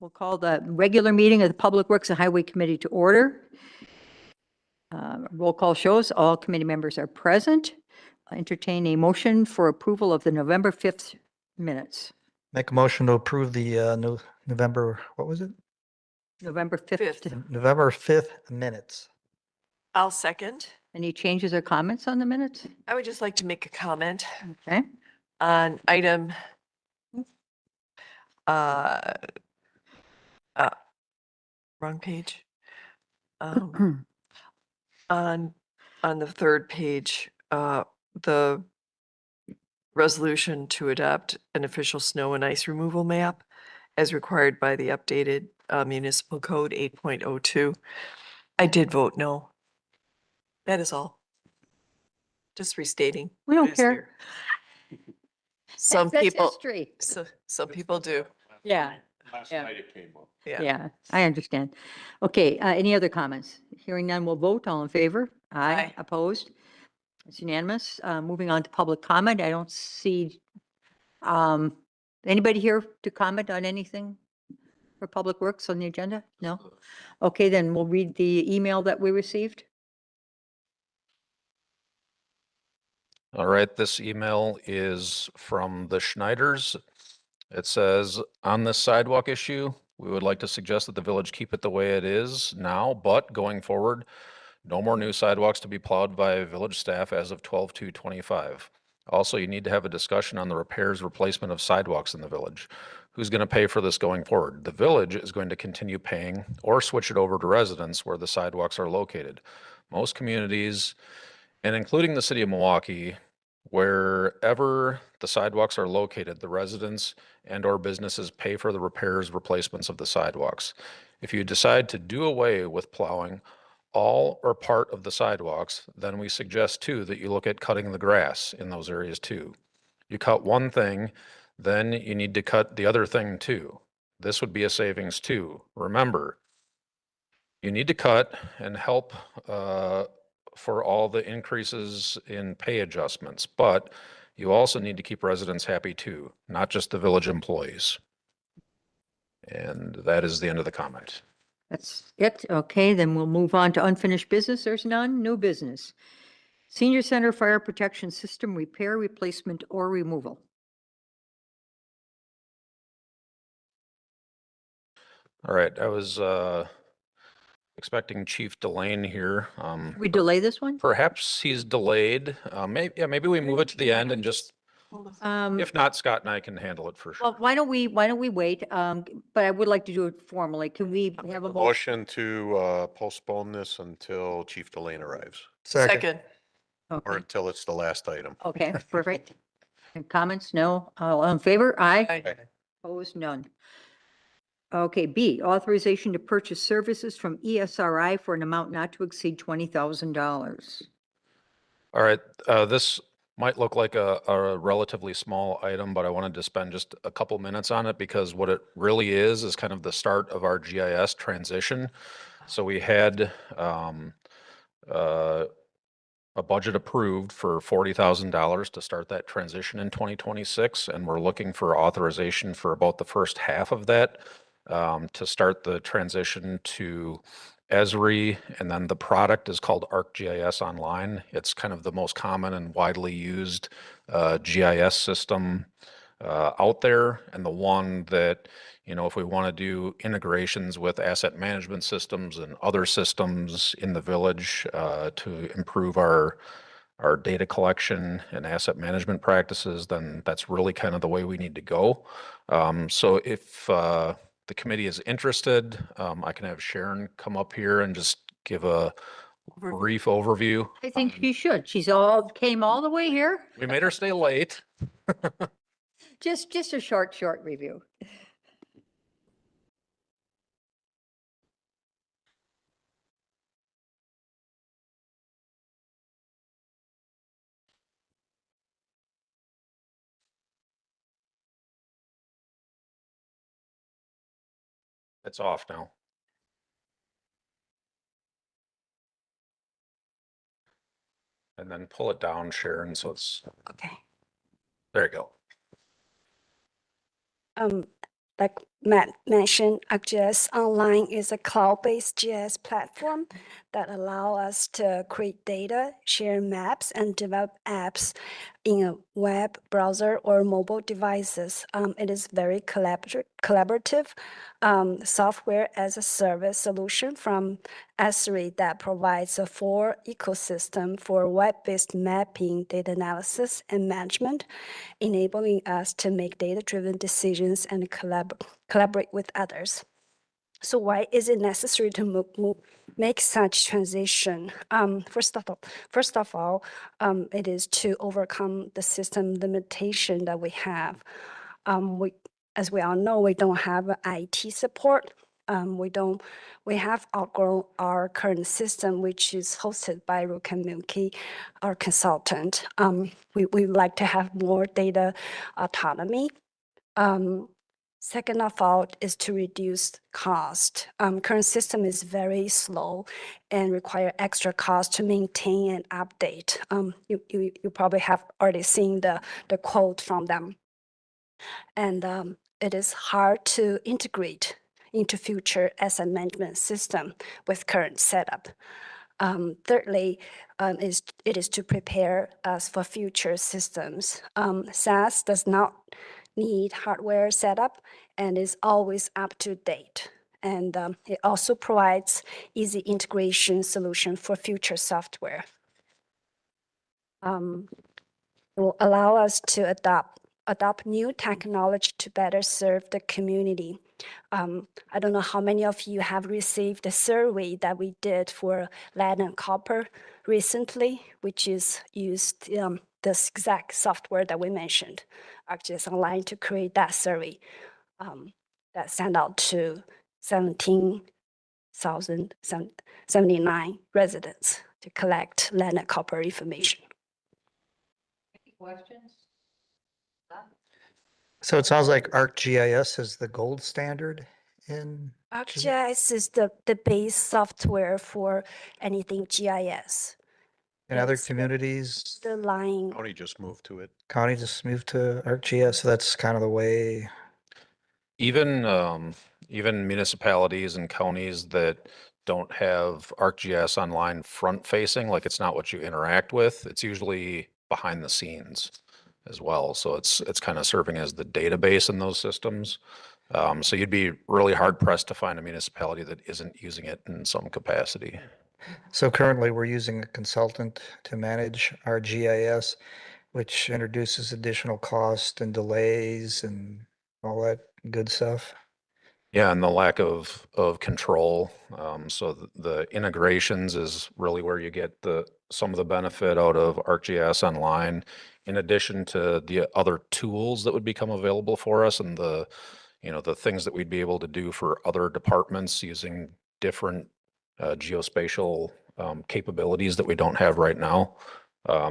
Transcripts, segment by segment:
We'll call the regular meeting of the Public Works and Highway Committee to order. Roll call shows all committee members are present. I entertain a motion for approval of the November 5th minutes. Make a motion to approve the November, what was it? November 5th. November 5th minutes. I'll second. Any changes or comments on the minutes? I would just like to make a comment Okay. on item wrong page. On the third page, the resolution to adopt an official snow and ice removal map as required by the updated municipal code 8.02. I did vote no. That is all. Just restating. We don't what is care. here. Some That's people, history. some people do. Yeah, Last Yeah. night it came up. Yeah. yeah, I understand. Okay, any other comments? Hearing none, we'll vote. All in favor? Aye. Opposed? It's unanimous. Moving on to public comment. I don't see anybody here to comment on anything for Public Works on the agenda? No? Okay, then we'll read the email that we received. All right, this email is from the Schneiders. It says, on this sidewalk issue, we would like to suggest that the village keep it the way it is now, but going forward, no more new sidewalks to be plowed by village staff as of 12/2/25. Also, you need to have a discussion on the repairs, replacement of sidewalks in the village. Who's going to pay for this going forward? The village is going to continue paying or switch it over to residents where the sidewalks are located. Most communities, and including the city of Milwaukee, wherever the sidewalks are located, the residents and or businesses pay for the repairs, replacements of the sidewalks. If you decide to do away with plowing all or part of the sidewalks, then we suggest too that you look at cutting the grass in those areas too. You cut one thing, then you need to cut the other thing too. This would be a savings too. Remember, you need to cut and help for all the increases in pay adjustments, but you also need to keep residents happy too, not just the village employees. And that is the end of the comment. That's it. Okay, then we'll move on to unfinished business. There's none. New business. Senior Center Fire Protection System repair, replacement, or removal. All right, I was expecting Chief Delane here. We delay this one? Perhaps he's delayed. Maybe we move it to the end and just, if not, Scott and I can handle it for Well, sure. why don't we wait? But I would like to do it formally. Can we have a motion? Motion to postpone this until Chief Delane arrives, Second. or Okay, until it's the last item. okay, perfect. And comments? No? All in favor? Aye. Aye. Opposed? None. Okay, B, authorization to purchase services from ESRI for an amount not to exceed $20,000. All right, this might look like a relatively small item, but I wanted to spend just a couple minutes on it because what it really is kind of the start of our GIS transition. So we had a budget approved for $40,000 to start that transition in 2026, and we're looking for authorization for about the first half of that to start the transition to Esri, and then the product is called ArcGIS Online. It's kind of the most common and widely used GIS system out there, and the one that, you know, if we want to do integrations with asset management systems and other systems in the village to improve our data collection and asset management practices, then that's really kind of the way we need to go. So if the committee is interested, I can have Sharon come up here and just give a brief overview. I think Um, she should. Came all the way here. We made her stay late. Just a short review. It's off now. And then pull it down, Sharon, so it's, Okay. there you go. Like Matt mentioned, ArcGIS Online is a cloud-based GIS platform that allow us to create data, share maps, and develop apps in a web browser or mobile devices. It is very collaborative software as a service solution from Esri that provides a full ecosystem for web-based mapping, data analysis, and management, enabling us to make data-driven decisions and collaborate with others. So why is it necessary to make such transition? First of all, it is to overcome the system limitation that we have. As we all know, we don't have IT support. We have outgrown our current system, which is hosted by Rook and Milky, our consultant. We would like to have more data autonomy. Second of all is to reduce cost. Current system is very slow and require extra cost to maintain and update. You probably have already seen the quote from them. And it is hard to integrate into future asset management system with current setup. Thirdly, it is to prepare us for future systems. SaaS does not need hardware setup and is always up to date. And it also provides easy integration solution for future software. It will allow us to adopt new technology to better serve the community. I don't know how many of you have received the survey that we did for lead and copper recently, which is used this exact software that we mentioned, ArcGIS Online, to create that survey that sent out to 17,079 residents to collect lead and copper information. Any questions? So it sounds like ArcGIS is the gold standard in, ArcGIS is the base software for anything GIS. in other It's the- communities. The line, County just moved to it. County just moved to ArcGIS, so that's kind of the way. Even municipalities and counties that don't have ArcGIS Online front facing, like it's not what you interact with, it's usually behind the scenes as well. So it's kind of serving as the database in those systems. So you'd be really hard pressed to find a municipality that isn't using it in some capacity. So currently, we're using a consultant to manage our GIS, which introduces additional cost and delays and all that good stuff. Yeah, and the lack of control. So the integrations is really where you get some of the benefit out of ArcGIS Online, in addition to the other tools that would become available for us and the things that we'd be able to do for other departments using different geospatial capabilities that we don't have right now.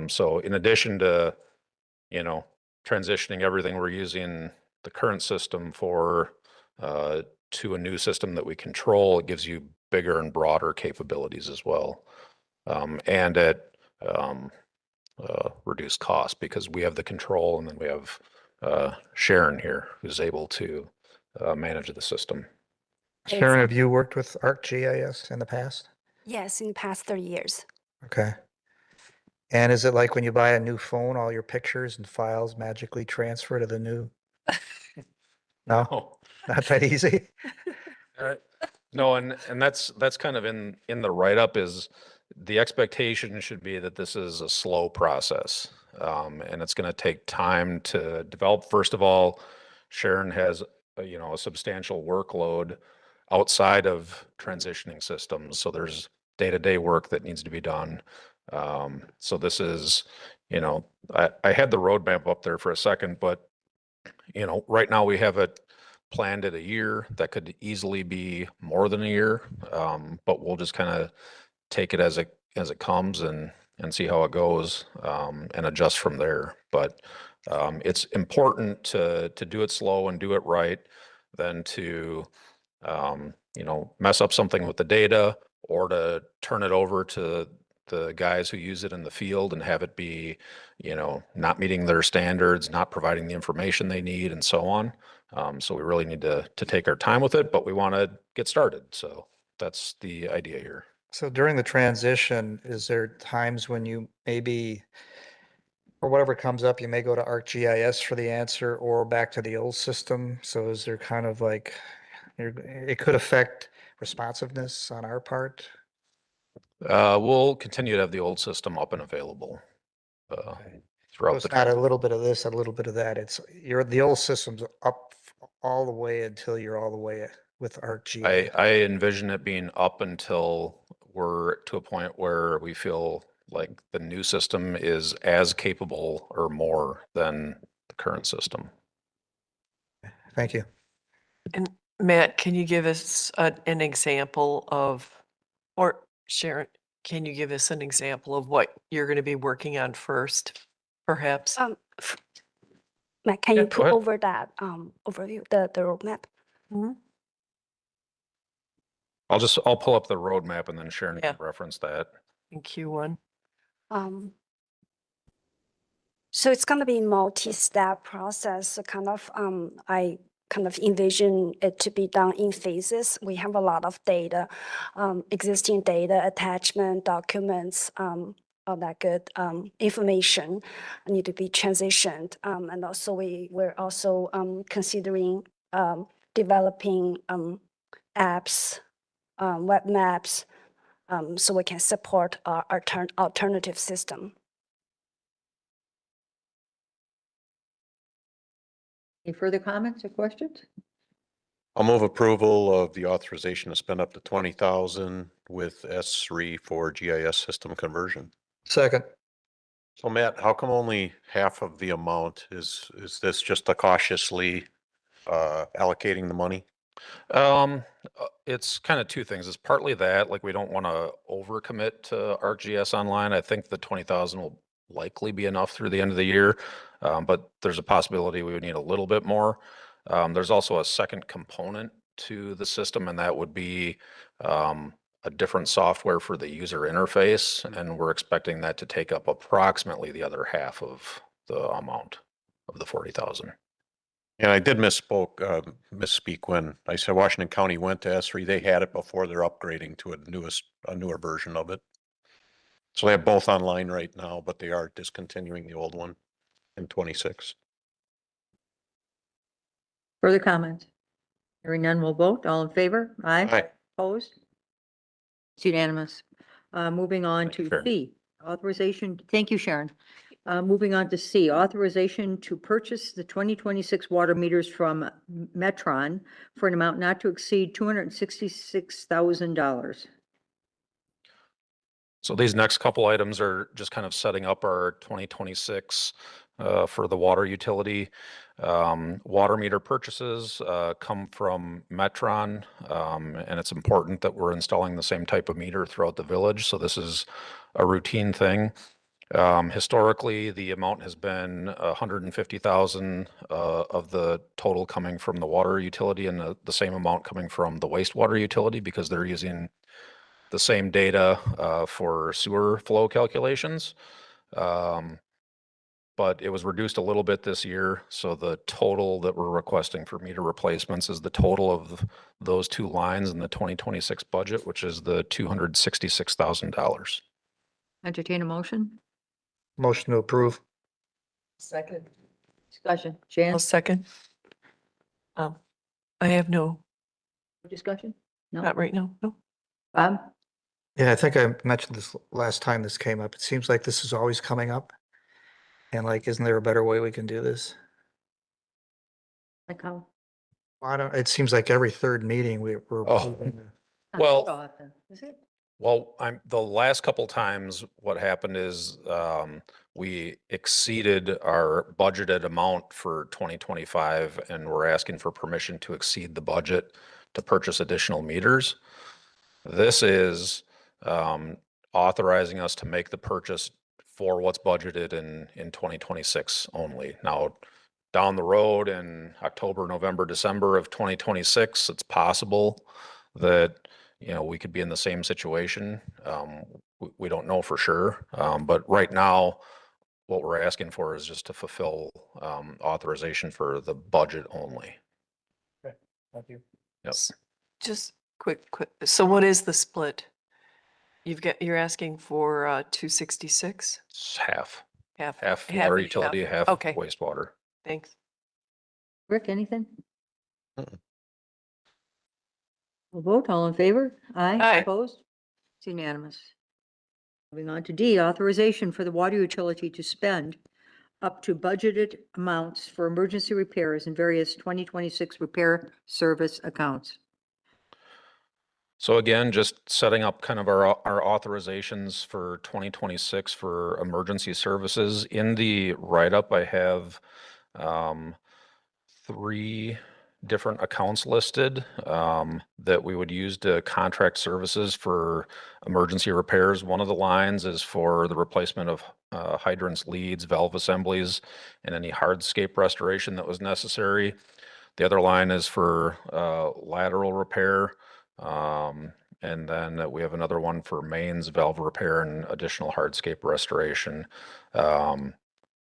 So in addition to, transitioning everything, we're using the current system for to a new system that we control. It gives you bigger and broader capabilities as well. And at reduced cost, because we have the control, and then we have Sharon here who's able to manage the system. Sharon, have you worked with ArcGIS in the past? yes, in the past 30 years. Okay. And is it like when you buy a new phone, all your pictures and files magically transfer to the new? No, not that easy. No, and that's kind of in the write-up, is the expectation should be that this is a slow process. And it's going to take time to develop. First of all, Sharon has a substantial workload outside of transitioning systems. So there's day-to-day work that needs to be done. So this is, I had the roadmap up there for a second, but right now we have it planned at a year. That could easily be more than a year. But we'll just kind of take it as it comes and see how it goes, and adjust from there. But it's important to do it slow and do it right than to mess up something with the data or to turn it over to the guys who use it in the field and have it be, you know, not meeting their standards, not providing the information they need and so on. So we really need to take our time with it, but we want to get started. So that's the idea here. So during the transition, is there times when you maybe, or whatever comes up, you may go to ArcGIS for the answer or back to the old system? So is there kind of like, it could affect responsiveness on our part? We'll continue to have the old system up and available So throughout it's the. not a little bit of this, a little bit of that. It's, the old system's up all the way until you're all the way with ArcGIS. I envision it being up until we're to a point where we feel like the new system is as capable or more than the current system. Thank you. And Matt, can you give us an example of, or Sharon, can you give us an example of what you're going to be working on first, perhaps? Matt, can Yeah, you go put ahead. over that overview, the roadmap? Mhm. I'll pull up the roadmap and then Sharon can Yeah. reference that. In Q1? So it's going to be multi-step process. So kind of, I kind of envision it to be done in phases. We have a lot of data, existing data, attachment, documents, all that good information need to be transitioned. And also we're also considering developing apps, web maps, so we can support our alternative system. Any further comments or questions? I'll move approval of the authorization to spend up to 20,000 with S3 for GIS system conversion. Second. So Matt, how come only half of the amount is this just a cautiously allocating the money? It's kind of two things. It's partly that, like, we don't want to overcommit to ArcGIS Online. I think the 20,000 will likely be enough through the end of the year. But there's a possibility we would need a little bit more. There's also a second component to the system, and that would be a different software for the user interface. And we're expecting that to take up approximately the other half of the amount of the 40,000. And I did misspeak when I said Washington County went to S3. They had it before. They're upgrading to a newer version of it. So they have both online right now, but they are discontinuing the old one in 26. Further comments? Hearing none, we'll vote. All in favor? Aye. Aye. Opposed? It's unanimous. Moving on Thank you, to Sharon. C, authorization. Thank you, Sharon. Moving on to C, authorization to purchase the 2026 water meters from Metron for an amount not to exceed $266,000. So these next couple items are just kind of setting up our 2026 for the water utility. Water meter purchases come from Metron, and it's important that we're installing the same type of meter throughout the village. So this is a routine thing. Historically, the amount has been 150,000 of the total coming from the water utility and the same amount coming from the wastewater utility because they're using the same data for sewer flow calculations. But it was reduced a little bit this year. So the total that we're requesting for meter replacements is the total of those two lines in the 2026 budget, which is the $266,000. Entertain a motion? Motion to approve. Second. Discussion. Jan? I'll second. I have no, Discussion? No? not right now, no. Bob? Yeah, I think I mentioned this last time this came up. It seems like this is always coming up. And like, isn't there a better way we can do this? Like how? It seems like every third meeting we're. Oh. Not Well- so often, is it? Well, the last couple times, what happened is we exceeded our budgeted amount for 2025, and we're asking for permission to exceed the budget to purchase additional meters. This is authorizing us to make the purchase for what's budgeted in 2026 only. Now, down the road in October, November, December of 2026, it's possible that we could be in the same situation. We don't know for sure. But right now, what we're asking for is just to fulfill authorization for the budget only. Thank you. Yep. Just quick. So what is the split? You're asking for 266? It's half Half water and utility, half Okay, wastewater. thanks. Rick, anything? Mm-mm. We'll vote, all in favor? Aye. Opposed? It's unanimous. Moving on to D, authorization for the water utility to spend up to budgeted amounts for emergency repairs in various 2026 repair service accounts. So again, just setting up kind of our authorizations for 2026 for emergency services. In the write-up, I have 3 different accounts listed that we would use to contract services for emergency repairs. One of the lines is for the replacement of hydrants, leads, valve assemblies, and any hardscape restoration that was necessary. The other line is for lateral repair. And then we have another one for mains, valve repair, and additional hardscape restoration.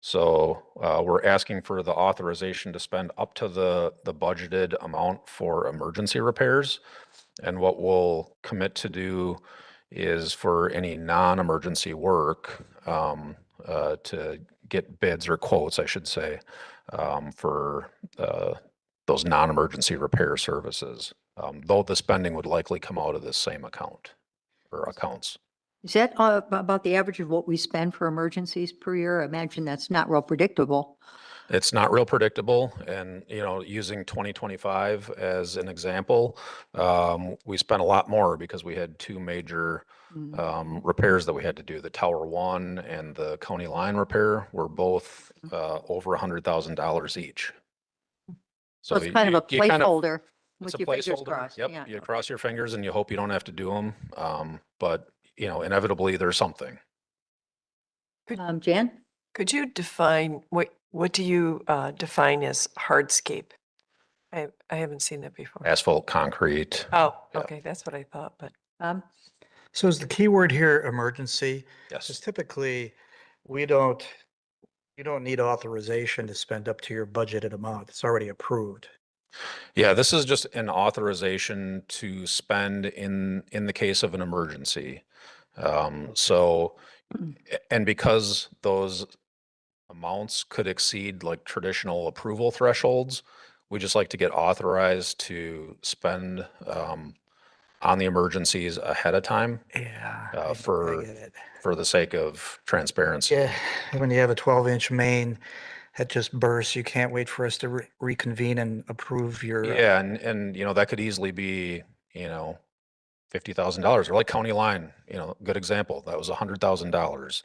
So we're asking for the authorization to spend up to the budgeted amount for emergency repairs. And what we'll commit to do is for any non-emergency work to get bids or quotes, I should say, for those non-emergency repair services. Though the spending would likely come out of this same account or accounts. Is that about the average of what we spend for emergencies per year? I imagine that's not real predictable. It's not real predictable. And, using 2025 as an example, we spent a lot more because we had 2 major repairs that we had to do. The Tower 1 and the county line repair were both over $100,000 each. So it's kind of a placeholder It's with a your fingers placeholder. crossed. Yep. Yeah. You cross your fingers and you hope you don't have to do them. But, inevitably there's something. Jan? Could you define, what do you define as hardscape? I haven't seen that before. Asphalt, concrete. Oh, yeah. okay, that's what I thought, but So is the key word here emergency? Yes. Because typically, you don't need authorization to spend up to your budgeted amount. It's already approved. Yeah, this is just an authorization to spend in the case of an emergency. And because those amounts could exceed like traditional approval thresholds, we just like to get authorized to spend on the emergencies ahead of time Yeah. Uh, I for- get it. for the sake of transparency. Yeah, when you have a 12-inch main that just bursts, you can't wait for us to reconvene and approve your. Yeah, and that could easily be, $50,000 or like county line, good example. That was $100,000.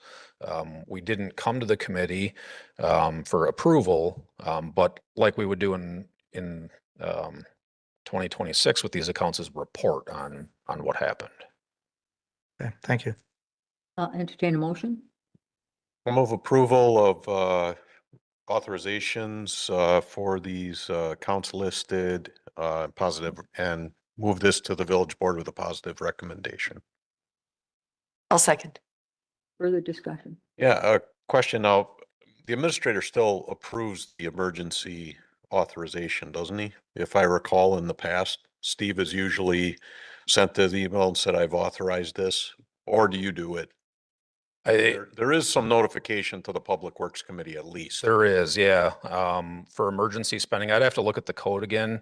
We didn't come to the committee for approval, but like we would do in 2026 with these accounts is report on what happened. Okay, thank you. Entertain a motion? I'll move approval of authorizations for these accounts listed, positive, and move this to the village board with a positive recommendation. I'll second. Further discussion? Yeah, a question now. The administrator still approves the emergency authorization, doesn't he? If I recall in the past, Steve has usually sent the email and said, I've authorized this, or do you do it? There is some notification to the Public Works Committee at least. There is, yeah. For emergency spending, I'd have to look at the code again.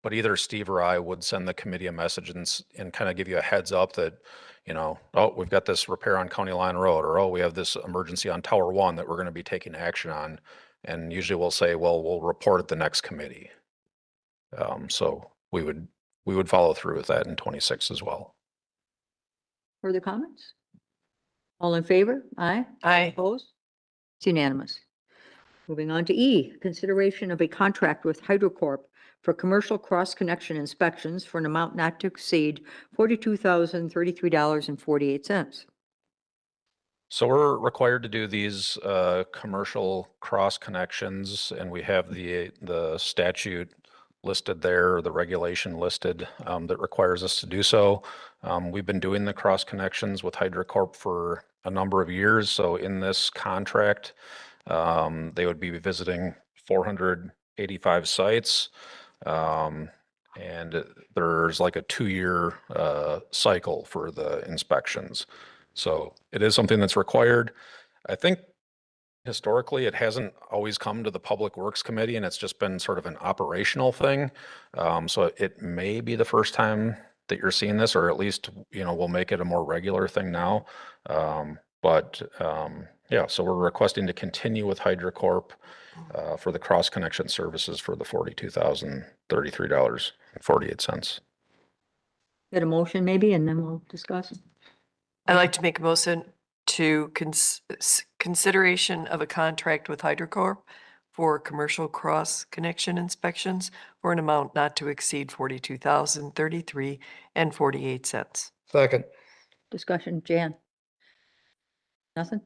But either Steve or I would send the committee a message and kind of give you a heads up that, oh, we've got this repair on County Line Road, or, oh, we have this emergency on Tower 1 that we're going to be taking action on. And usually we'll say, well, we'll report at the next committee. So we would follow through with that in 26 as well. Further comments? All in favor? Aye. Aye. Opposed? It's unanimous. Moving on to E, consideration of a contract with HydroCorp for commercial cross-connection inspections for an amount not to exceed $42,033.48. So we're required to do these commercial cross connections, and we have the statute listed there, the regulation listed that requires us to do so. We've been doing the cross connections with HydroCorp for a number of years. So in this contract, they would be visiting 485 sites. And there's like a 2-year cycle for the inspections. So it is something that's required. I think historically, it hasn't always come to the Public Works Committee, and it's just been sort of an operational thing. So it may be the first time that you're seeing this, or at least, we'll make it a more regular thing now. Yeah, so we're requesting to continue with HydroCorp for the cross connection services for the $42,033.48. Get a motion maybe, and then we'll discuss. I'd like to make a motion to consideration of a contract with HydroCorp for commercial cross connection inspections for an amount not to exceed $42,033.48. Second. Discussion, Jan? Nothing?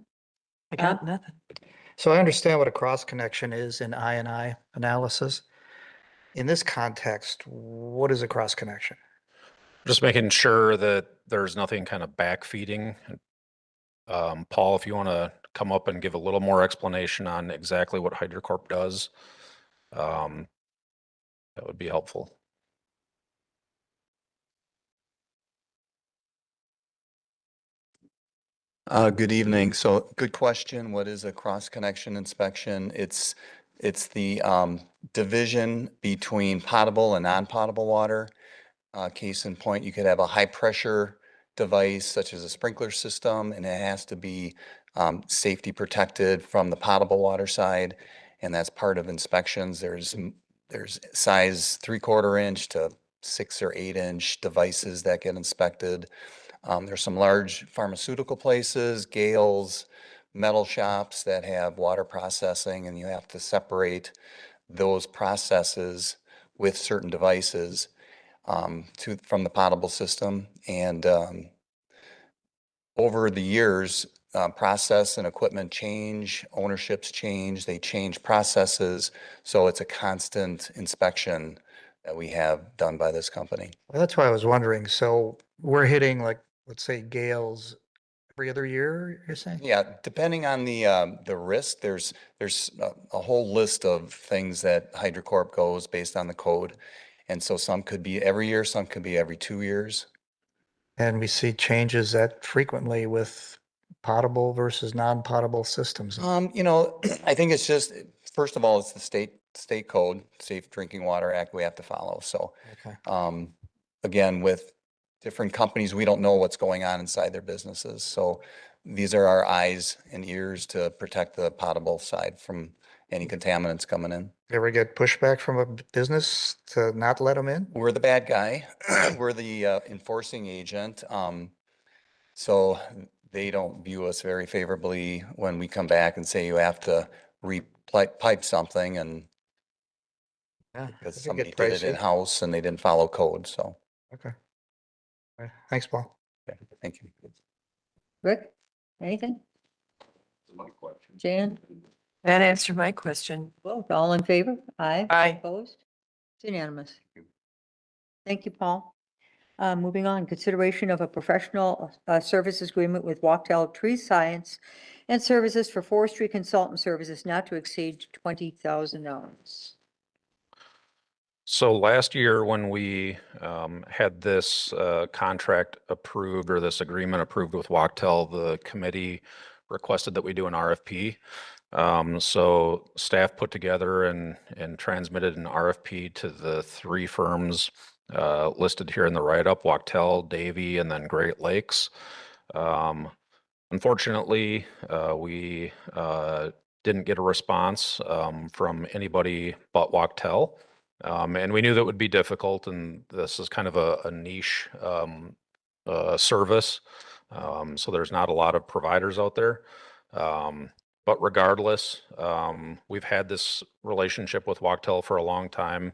I got nothing. So I understand what a cross connection is in I&I analysis. In this context, what is a cross connection? Just making sure that there's nothing kind of backfeeding. Paul, if you want to come up and give a little more explanation on exactly what HydroCorp does, that would be helpful. Good evening. So good question. What is a cross-connection inspection? It's the division between potable and non-potable water. Case in point, you could have a high-pressure device such as a sprinkler system, and it has to be safety protected from the potable water side, and that's part of inspections. There's size 3/4 inch to 6 or 8 inch devices that get inspected. There's some large pharmaceutical places, Gales, metal shops that have water processing, and you have to separate those processes with certain devices from the potable system. And over the years, process and equipment change, ownerships change, they change processes. So it's a constant inspection that we have done by this company. Well, that's why I was wondering. So we're hitting like, let's say Gales every other year, you're saying? Yeah, depending on the risk, there's a whole list of things that HydroCorp goes based on the code. And so some could be every year, some could be every 2 years. And we see changes that frequently with potable versus non-potable systems. I think it's just, first of all, it's the state code, Safe Drinking Water Act we have to follow. So Okay. again, with different companies, we don't know what's going on inside their businesses. So these are our eyes and ears to protect the potable side from any contaminants coming in. Ever get pushback from a business to not let them in? We're the bad guy. We're the enforcing agent. So they don't view us very favorably when we come back and say you have to pipe something, and Yeah. because it could somebody get did it pricey. in-house and they didn't follow code. So, Okay. All right. Thanks, Paul. yeah, thank you. Rick, anything? Jan? That answered my question. Vote, all in favor? Aye. Aye. Opposed? It's unanimous. Thank you, Paul. Moving on, consideration of a professional services agreement with Wachtell Tree Science and Services for forestry consultant services not to exceed $20,000. So last year, when we had this contract approved, or this agreement approved with Wachtell, the committee requested that we do an RFP. So staff put together and transmitted an RFP to the 3 firms listed here in the write-up: Wachtell, Davy, and then Great Lakes. Unfortunately, we didn't get a response from anybody but Wachtell. And we knew that would be difficult, and this is kind of a niche service. So there's not a lot of providers out there. But regardless, we've had this relationship with Wachtell for a long time.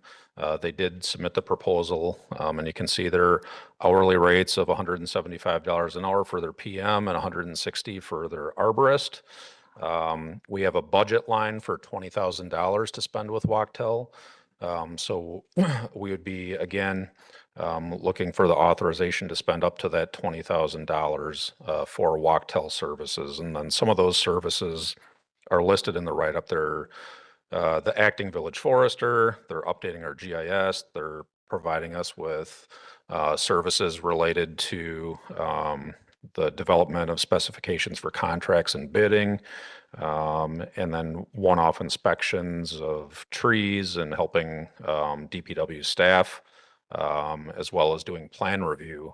They did submit the proposal, and you can see their hourly rates of $175 an hour for their PM and $160 for their arborist. We have a budget line for $20,000 to spend with Wachtell. So we would be, again, looking for the authorization to spend up to that $20,000 for Walktel services. And then some of those services are listed in the write-up there. The acting village forester, they're updating our GIS, they're providing us with services related to the development of specifications for contracts and bidding, and then one-off inspections of trees and helping DPW staff, as well as doing plan review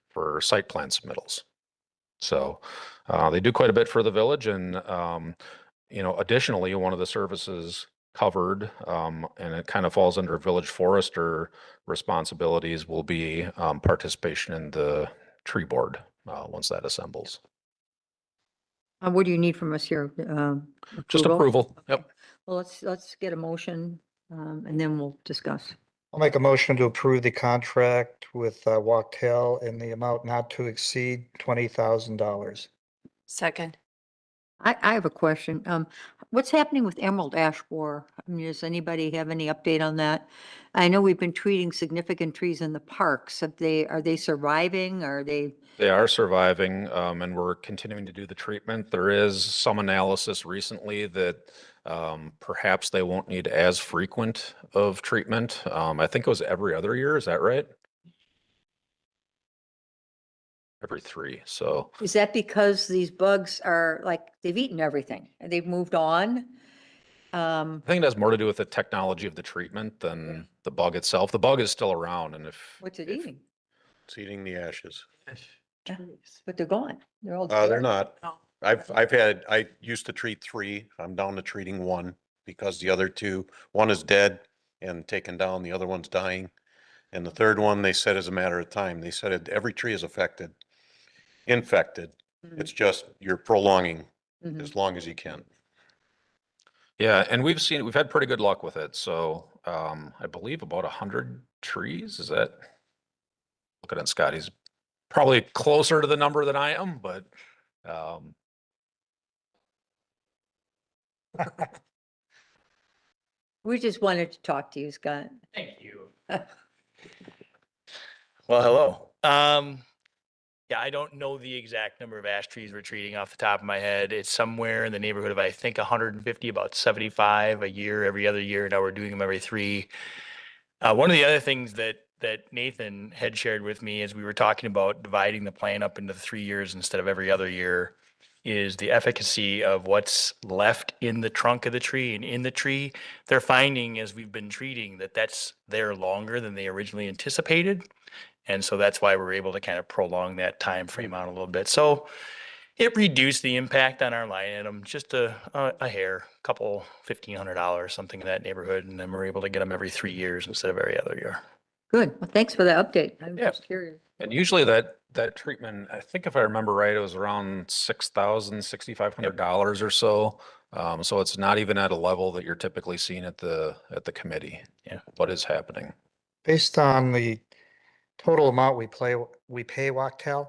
for site plan submittals. So they do quite a bit for the village, and additionally, one of the services covered, and it kind of falls under village forester responsibilities, will be participation in the tree board once that assembles. What do you need from us here? Just approval. Yep. Well, let's get a motion, and then we'll discuss. I'll make a motion to approve the contract with Walktel in the amount not to exceed $20,000. Second. I have a question. What's happening with emerald ash borer? I mean, does anybody have any update on that? I know we've been treating significant trees in the parks. Are they surviving? Are they? They are surviving, and we're continuing to do the treatment. There is some analysis recently that perhaps they won't need as frequent of treatment. I think it was every other year. Is that right? Every 3. So Is that because these bugs are like, they've eaten everything and they've moved on? I think it has more to do with the technology of the treatment than the bug itself. The bug is still around, and What's it if- eating? It's eating the ashes. But they're gone. They're all They're dead. not. I used to treat 3. I'm down to treating 1 because the other 2, one is dead and taken down, the other one's dying. And the third one, they said is a matter of time. They said every tree is infected. Mhm. It's just you're prolonging Mhm. as long as you can. yeah, and we've had pretty good luck with it. So I believe about 100 trees. Is that? Looking at Scott, he's probably closer to the number than I am, but We just wanted to talk to you, Scott. Thank you. Well, hello. Yeah, I don't know the exact number of ash trees we're treating off the top of my head. It's somewhere in the neighborhood of, I think, 150, about 75 a year, every other year. Now we're doing them every 3. One of the other things that Nathan had shared with me as we were talking about dividing the plan up into 3 years instead of every other year is the efficacy of what's left in the trunk of the tree and in the tree. They're finding as we've been treating that that's there longer than they originally anticipated. And so that's why we're able to kind of prolong that time frame out a little bit. So it reduced the impact on our line item, just a hair, couple $1,500, something in that neighborhood. And then we're able to get them every 3 years instead of every other year. Good. Well, thanks for the update. I'm Yeah. just curious. and usually that treatment, I think if I remember right, it was around $6,000, $6,500 or so. So it's not even at a level that you're typically seeing at the committee. Yeah. What is happening? Based on the total amount we pay Walktel,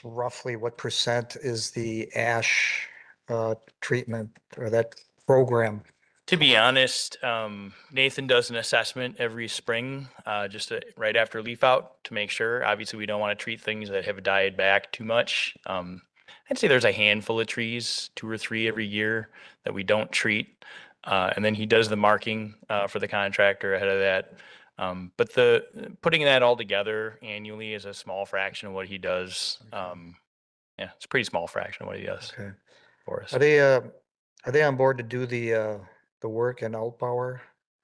roughly what percent is the ash treatment or that program? To be honest, Nathan does an assessment every spring, right after leaf out to make sure. Obviously, we don't want to treat things that have died back too much. I'd say there's a handful of trees, 2 or 3 every year that we don't treat. And then he does the marking for the contractor ahead of that. But putting that all together annually is a small fraction of what he does. Yeah, it's a pretty small fraction of what he does Okay. for us. Are they on board to do the work in Altbauer?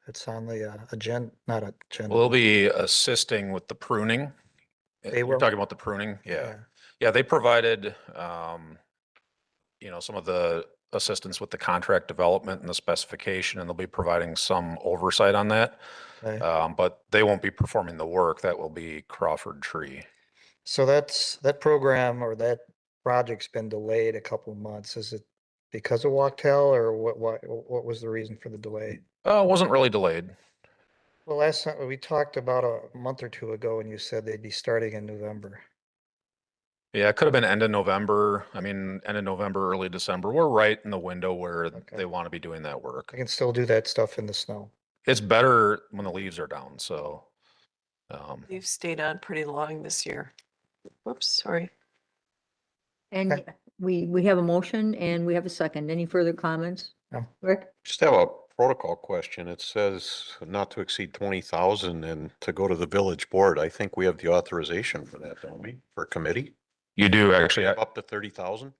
It's on the agenda, not agenda. We'll be assisting with the pruning. They You're will? talking about the pruning? Yeah. Yeah, they provided, some of the assistance with the contract development and the specification, and they'll be providing some oversight on that. Okay. But they won't be performing the work. That will be Crawford Tree. So that program or that project's been delayed a couple of months. Is it because of Walktel or what was the reason for the delay? It wasn't really delayed. Well, last time we talked about a month or 2 ago and you said they'd be starting in November. Yeah, it could have been end of November. I mean, end of November, early December. We're right in the window where Okay. they want to be doing that work. I can still do that stuff in the snow. It's better when the leaves are down, so. You've stayed on pretty long this year. Whoops, sorry. And Okay. we have a motion and we have a second. Any further comments? No. Rick? Just have a protocol question. It says not to exceed 20,000 and to go to the village board. I think we have the authorization for that, don't we? For committee? You do actually, Up to 30,000?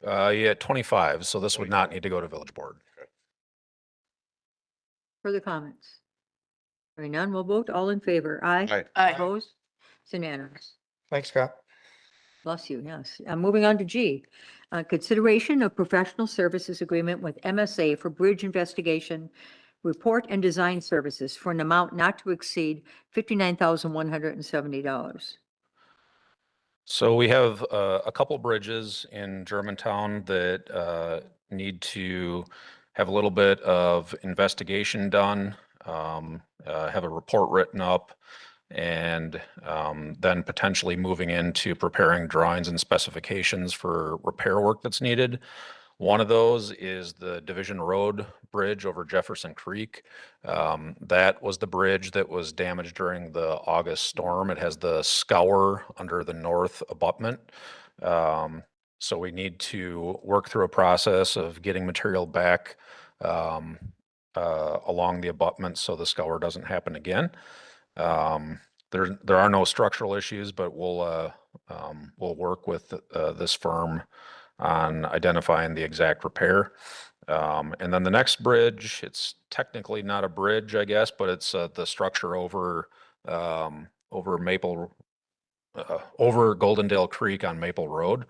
yeah, 25, so this would not need to go to village board. Further comments? Hearing none, we'll vote. All in favor? Aye. Aye. Aye. Opposed? It's unanimous. Thanks, Scott. Bless you, yes. Moving on to G. Consideration of professional services agreement with MSA for bridge investigation, report and design services for an amount not to exceed $59,170. So we have a couple bridges in Germantown that need to have a little bit of investigation done, have a report written up, and then potentially moving into preparing drawings and specifications for repair work that's needed. One of those is the Division Road Bridge over Jefferson Creek. That was the bridge that was damaged during the August storm. It has the scour under the north abutment. So we need to work through a process of getting material back along the abutment so the scour doesn't happen again. There are no structural issues, but we'll work with this firm on identifying the exact repair. And then the next bridge, it's technically not a bridge, I guess, but it's the structure over over Goldendale Creek on Maple Road.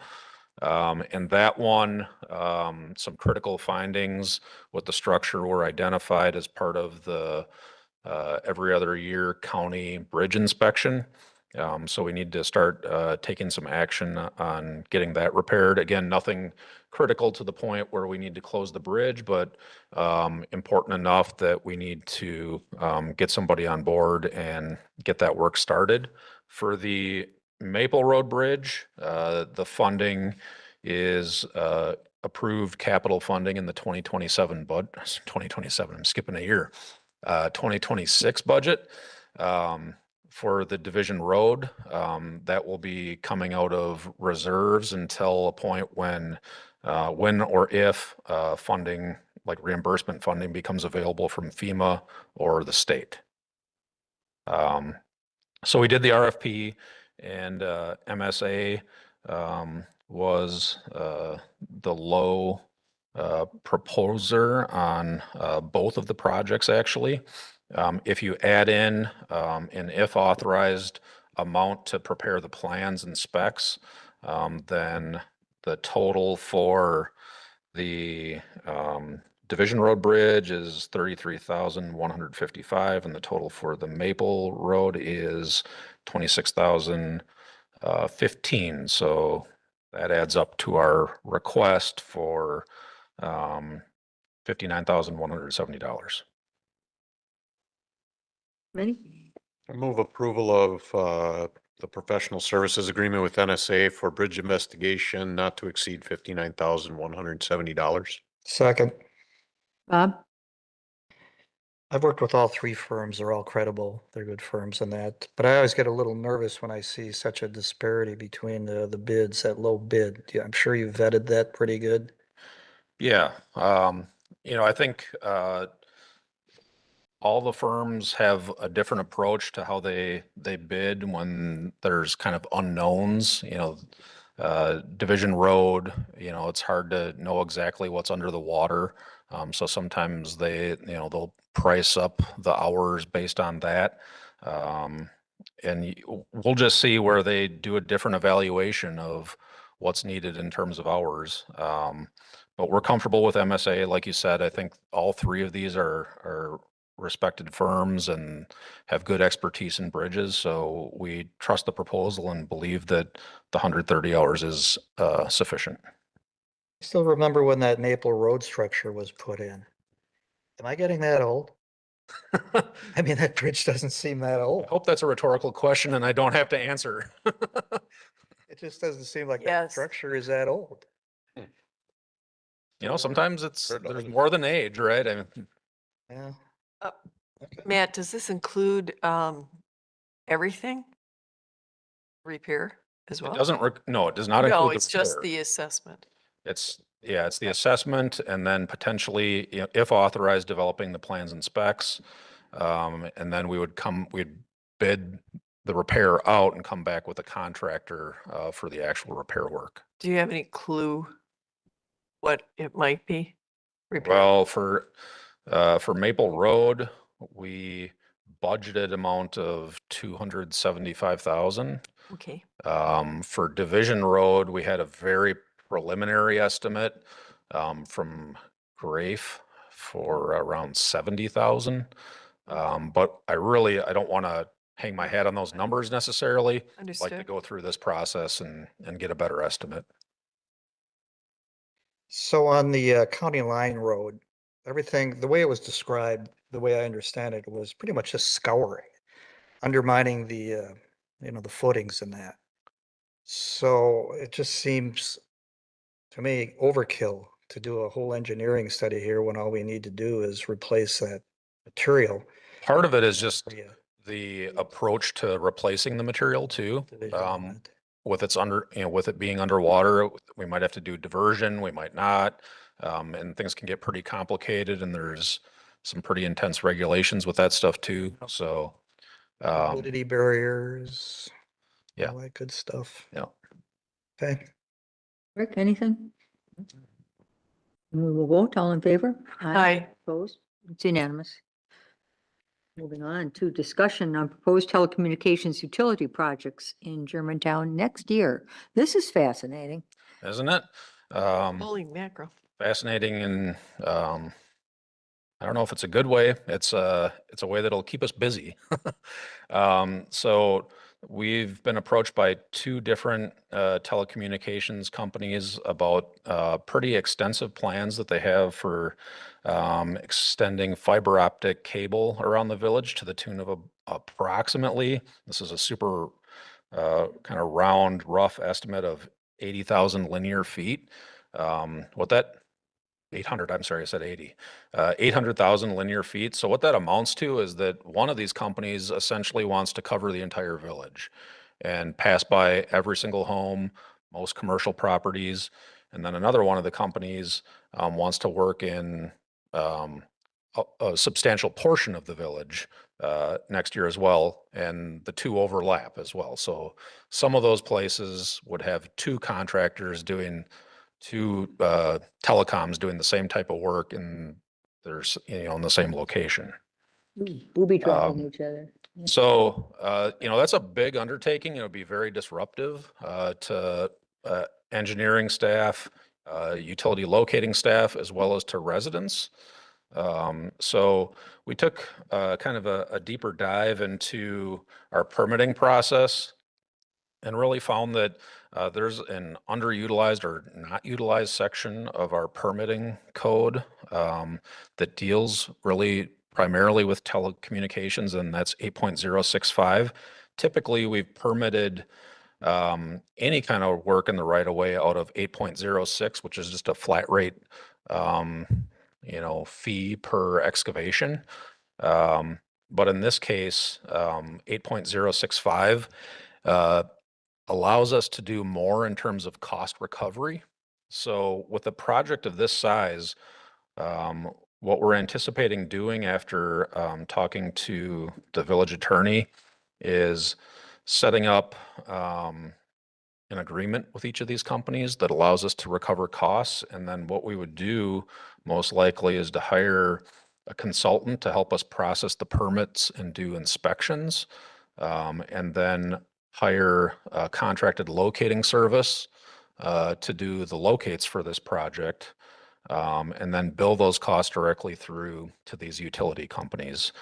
And that one, some critical findings with the structure were identified as part of the every other year county bridge inspection. So we need to start taking some action on getting that repaired. Again, nothing critical to the point where we need to close the bridge, but important enough that we need to get somebody on board and get that work started. For the Maple Road Bridge, the funding is approved capital funding in the 2027 2027, I'm skipping a year, 2026 budget. For the Division Road, that will be coming out of reserves until a point when or if funding, like reimbursement funding, becomes available from FEMA or the state. So we did the RFP, and MSA was the low proposer on both of the projects, actually. If you add in an if authorized amount to prepare the plans and specs, then the total for the Division Road Bridge is 33,155, and the total for the Maple Road is 26,015. So that adds up to our request for $59,170. Ready? I move approval of the professional services agreement with NSA for bridge investigation not to exceed $59,170. Second. Bob? I've worked with all three firms. They're all credible. They're good firms in that. But I always get a little nervous when I see such a disparity between the bids, that low bid. Yeah, I'm sure you vetted that pretty good. Yeah, I think all the firms have a different approach to how they bid when there's kind of unknowns, Division Road, it's hard to know exactly what's under the water. So sometimes they'll price up the hours based on that. And we'll just see where they do a different evaluation of what's needed in terms of hours. But we're comfortable with MSA. Like you said, I think all three of these are respected firms and have good expertise in bridges. So we trust the proposal and believe that the 130 hours is sufficient. Still remember when that Maple Road structure was put in. Am I getting that old? I mean, that bridge doesn't seem that I old. hope that's a rhetorical question and I don't have to answer. It just doesn't seem like that Yes. structure is that old. You know, sometimes it's, Sure there's doesn't. more than age, right? I mean, Yeah. Uh, Okay. Matt, does this include everything? Repair as it well? doesn't, no, it does not No, include the it's just repair. the assessment. It's, yeah, it's the assessment and then potentially, you know, if authorized, developing the plans and specs. And then we'd bid the repair out and come back with a contractor, for the actual repair work. Do you have any clue what it might be? Repair? Well, for Maple Road, we budgeted amount of 275,000. Okay, For Division Road, we had a very preliminary estimate, from Grafe for around 70,000. But I don't want to hang my hat on those numbers necessarily. I'd like to understood. go through this process and get a better estimate. So on the County Line Road, everything, the way it was described, the way I understand it, was pretty much just scouring, undermining the, the footings and that. So it just seems to me overkill to do a whole engineering study here when all we need to do is replace that material. Part of it is just Yeah, the approach to replacing the material too. division on that. With with it being underwater, we might have to do diversion, we might not. And things can get pretty complicated and there's some pretty intense regulations with that stuff too. So, Fluidity barriers. yeah. All that good stuff. Yeah. Okay. Rick, anything? We will vote, all in favor? Aye. Opposed? It's unanimous. Moving on to discussion on proposed telecommunications utility projects in Germantown next year. This is fascinating. Isn't it? Holy mackerel. Fascinating and, I don't know if it's a good way. It's a way that'll keep us busy. So we've been approached by two different telecommunications companies about pretty extensive plans that they have for extending fiber optic cable around the village to the tune of approximately, this is a super kind of round, rough estimate of 80,000 linear feet. What that 800, I'm sorry, I said 80, 800,000 linear feet. So what that amounts to is that one of these companies essentially wants to cover the entire village and pass by every single home, most commercial properties. And then another one of the companies wants to work in a substantial portion of the village next year as well. And the two overlap as well. So some of those places would have two contractors doing two telecoms doing the same type of work and there's, in the same location. We'll be dropping Um, each other. So, that's a big undertaking. It would be very disruptive to engineering staff, utility locating staff, as well as to residents. So we took kind of a deeper dive into our permitting process and really found that there's an underutilized or not utilized section of our permitting code that deals really primarily with telecommunications, and that's 8.065. Typically, we've permitted any kind of work in the right of way out of 8.06, which is just a flat rate, fee per excavation. But in this case, 8.065 allows us to do more in terms of cost recovery. So with a project of this size, what we're anticipating doing after talking to the village attorney is setting up an agreement with each of these companies that allows us to recover costs. And then what we would do most likely is to hire a consultant to help us process the permits and do inspections. And then hire a contracted locating service to do the locates for this project. And then bill those costs directly through to these utility companies.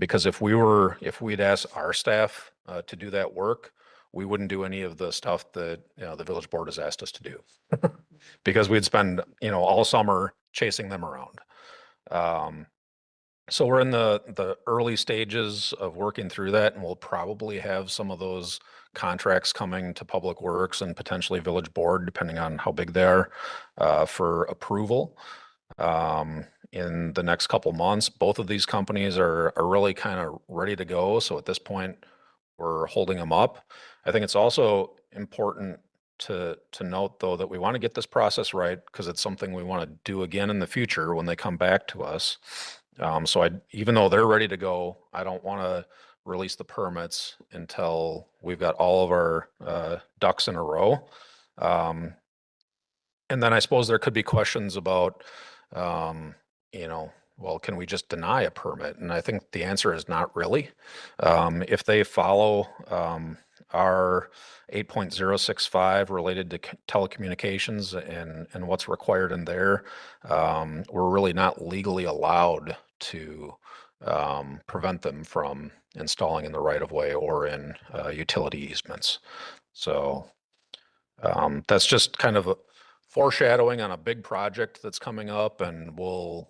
Because if we'd asked our staff to do that work, we wouldn't do any of the stuff that, the village board has asked us to do. Because we'd spend, all summer chasing them around. So we're in the early stages of working through that, and we'll probably have some of those contracts coming to Public Works and potentially Village Board, depending on how big they are, for approval in the next couple months. Both of these companies are really kind of ready to go. So at this point, we're holding them up. I think it's also important to note, though, that we want to get this process right because it's something we want to do again in the future when they come back to us. So even though they're ready to go, I don't want to release the permits until we've got all of our ducks in a row. And then I suppose there could be questions about, well, can we just deny a permit? And I think the answer is not really. If they follow our 8.065 related to telecommunications and what's required in there, we're really not legally allowed to prevent them from installing in the right of way or in utility easements. So that's just kind of a foreshadowing on a big project that's coming up and will,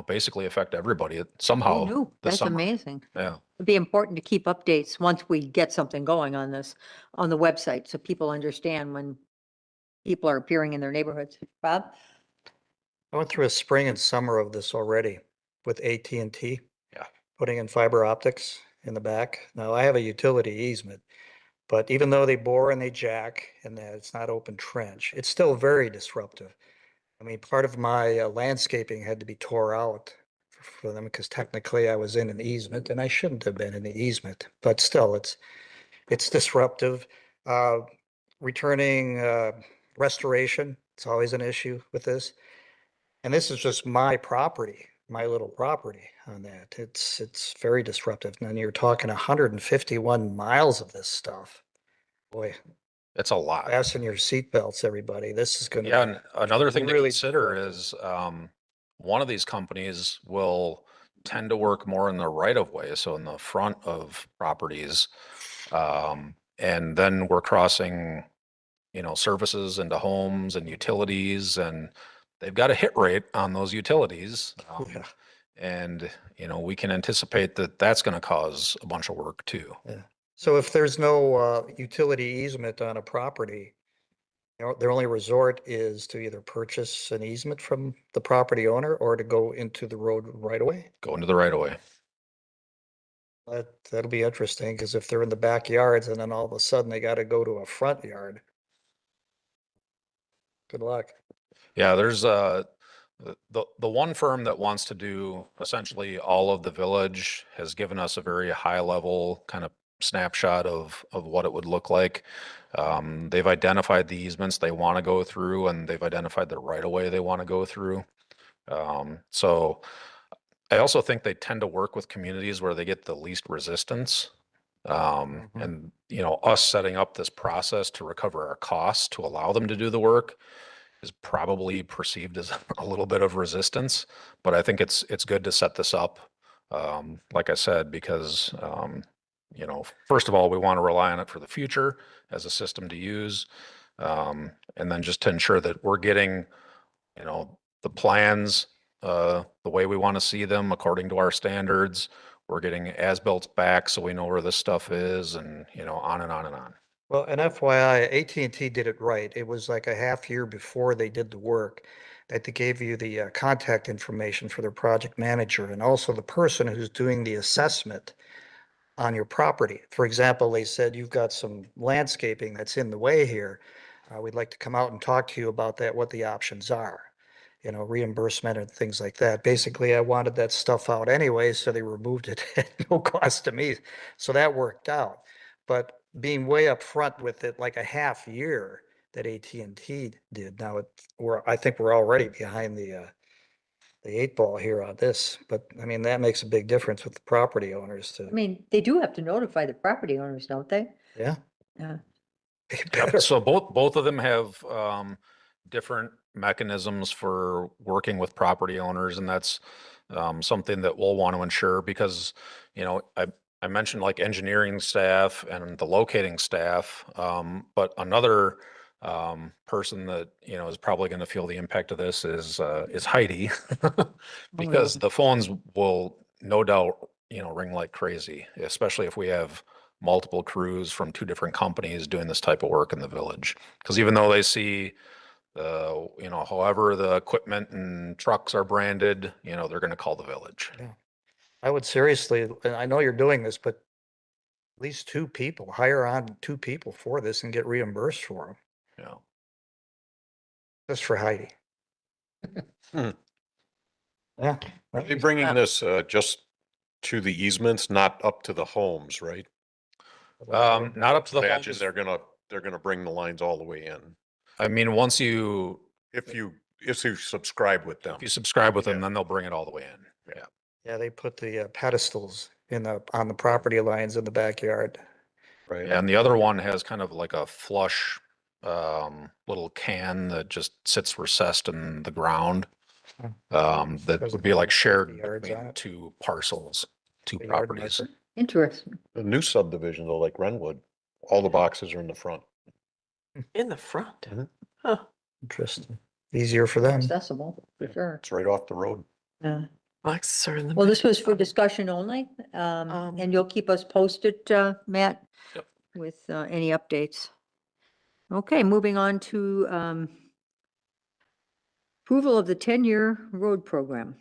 basically affect everybody somehow. Oh, no, this that's summer. amazing. Yeah. It'd be important to keep updates once we get something going on this, on the website, so people understand when people are appearing in their neighborhoods. Bob? I went through a spring and summer of this already with AT&T. Yeah. Putting in fiber optics in the back. Now, I have a utility easement, but even though they bore and they jack and that it's not open trench, it's still very disruptive. I mean, part of my landscaping had to be tore out for them because technically I was in an easement and I shouldn't have been in the easement, but still it's disruptive. Returning restoration, it's always an issue with this. And this is just my property, my little property on that. It's very disruptive. And you're talking 151 miles of this stuff. Boy, It's a lot. fasten your seatbelts, everybody. This is gonna Yeah, be and another thing to really consider disruptive. is one of these companies will tend to work more in the right of way, so in the front of properties. And then we're crossing, services into homes and utilities, and they've got a hit rate on those utilities. Yeah. And, we can anticipate that that's going to cause a bunch of work too. Yeah. So if there's no utility easement on a property, their only resort is to either purchase an easement from the property owner or to go into the road right away. Go into the right of way. That'll be interesting because if they're in the backyards and then all of a sudden they got to go to a front yard. Good luck. Yeah, there's the one firm that wants to do essentially all of the village has given us a very high level kind of snapshot of what it would look like. They've identified the easements they want to go through, and they've identified the right of way they want to go through. So I also think they tend to work with communities where they get the least resistance. And us setting up this process to recover our costs to allow them to do the work is probably perceived as a little bit of resistance, but I think it's good to set this up. Like I said, because first of all, we want to rely on it for the future as a system to use. And then just to ensure that we're getting, the plans, the way we want to see them according to our standards. We're getting as-built back so we know where this stuff is, and, on and on and on. Well, and FYI, AT&T did it right. It was like a half year before they did the work that they gave you the contact information for their project manager and also the person who's doing the assessment on your property. For example, they said, you've got some landscaping that's in the way here. We'd like to come out and talk to you about that, what the options are, reimbursement and things like that. Basically, I wanted that stuff out anyway, so they removed it at no cost to me. So that worked out. But being way up front with it, like a half year that AT&T did, now I think we're already behind the 8 ball here on this. But I mean, that makes a big difference with the property owners I to, mean, they do have to notify the property owners, don't they? yeah. Yeah. They Yep, better. so both of them have different mechanisms for working with property owners, and that's something that we'll want to ensure because, I mentioned like engineering staff and the locating staff, but another person that, is probably going to feel the impact of this is Heidi because yeah. the phones will no doubt, ring like crazy, especially if we have multiple crews from 2 different companies doing this type of work in the village. Because even though they see however the equipment and trucks are branded, they're going to call the village. I would seriously, and I know you're doing this, but at least 2 people, hire on 2 people for this and get reimbursed for them, Yeah. just for Heidi. Hmm. Yeah. Are they bringing this just to the easements, not up to the homes, right? Not up to the Imagine homes. they're gonna bring the lines all the way in. I mean, once you If you subscribe with them. if you subscribe with them, Yeah. then they'll bring it all the way in. Yeah. Yeah, they put the pedestals on the property lines in the backyard. Right. And the other one has kind of like a flush little can that just sits recessed in the ground. That would be like shared Yards on between it. 2 parcels, 2 The yard properties. marker. Interesting. The new subdivision though, like Renwood, all the boxes are in the front. In the front. Mhm. Huh. Interesting. Easier for them. Accessible, for sure. It's right off the road. Yeah. Boxes are in the. Well, this was for discussion only, and you'll keep us posted, Matt? Yep. With any updates. Okay, moving on to approval of the 10-year road program.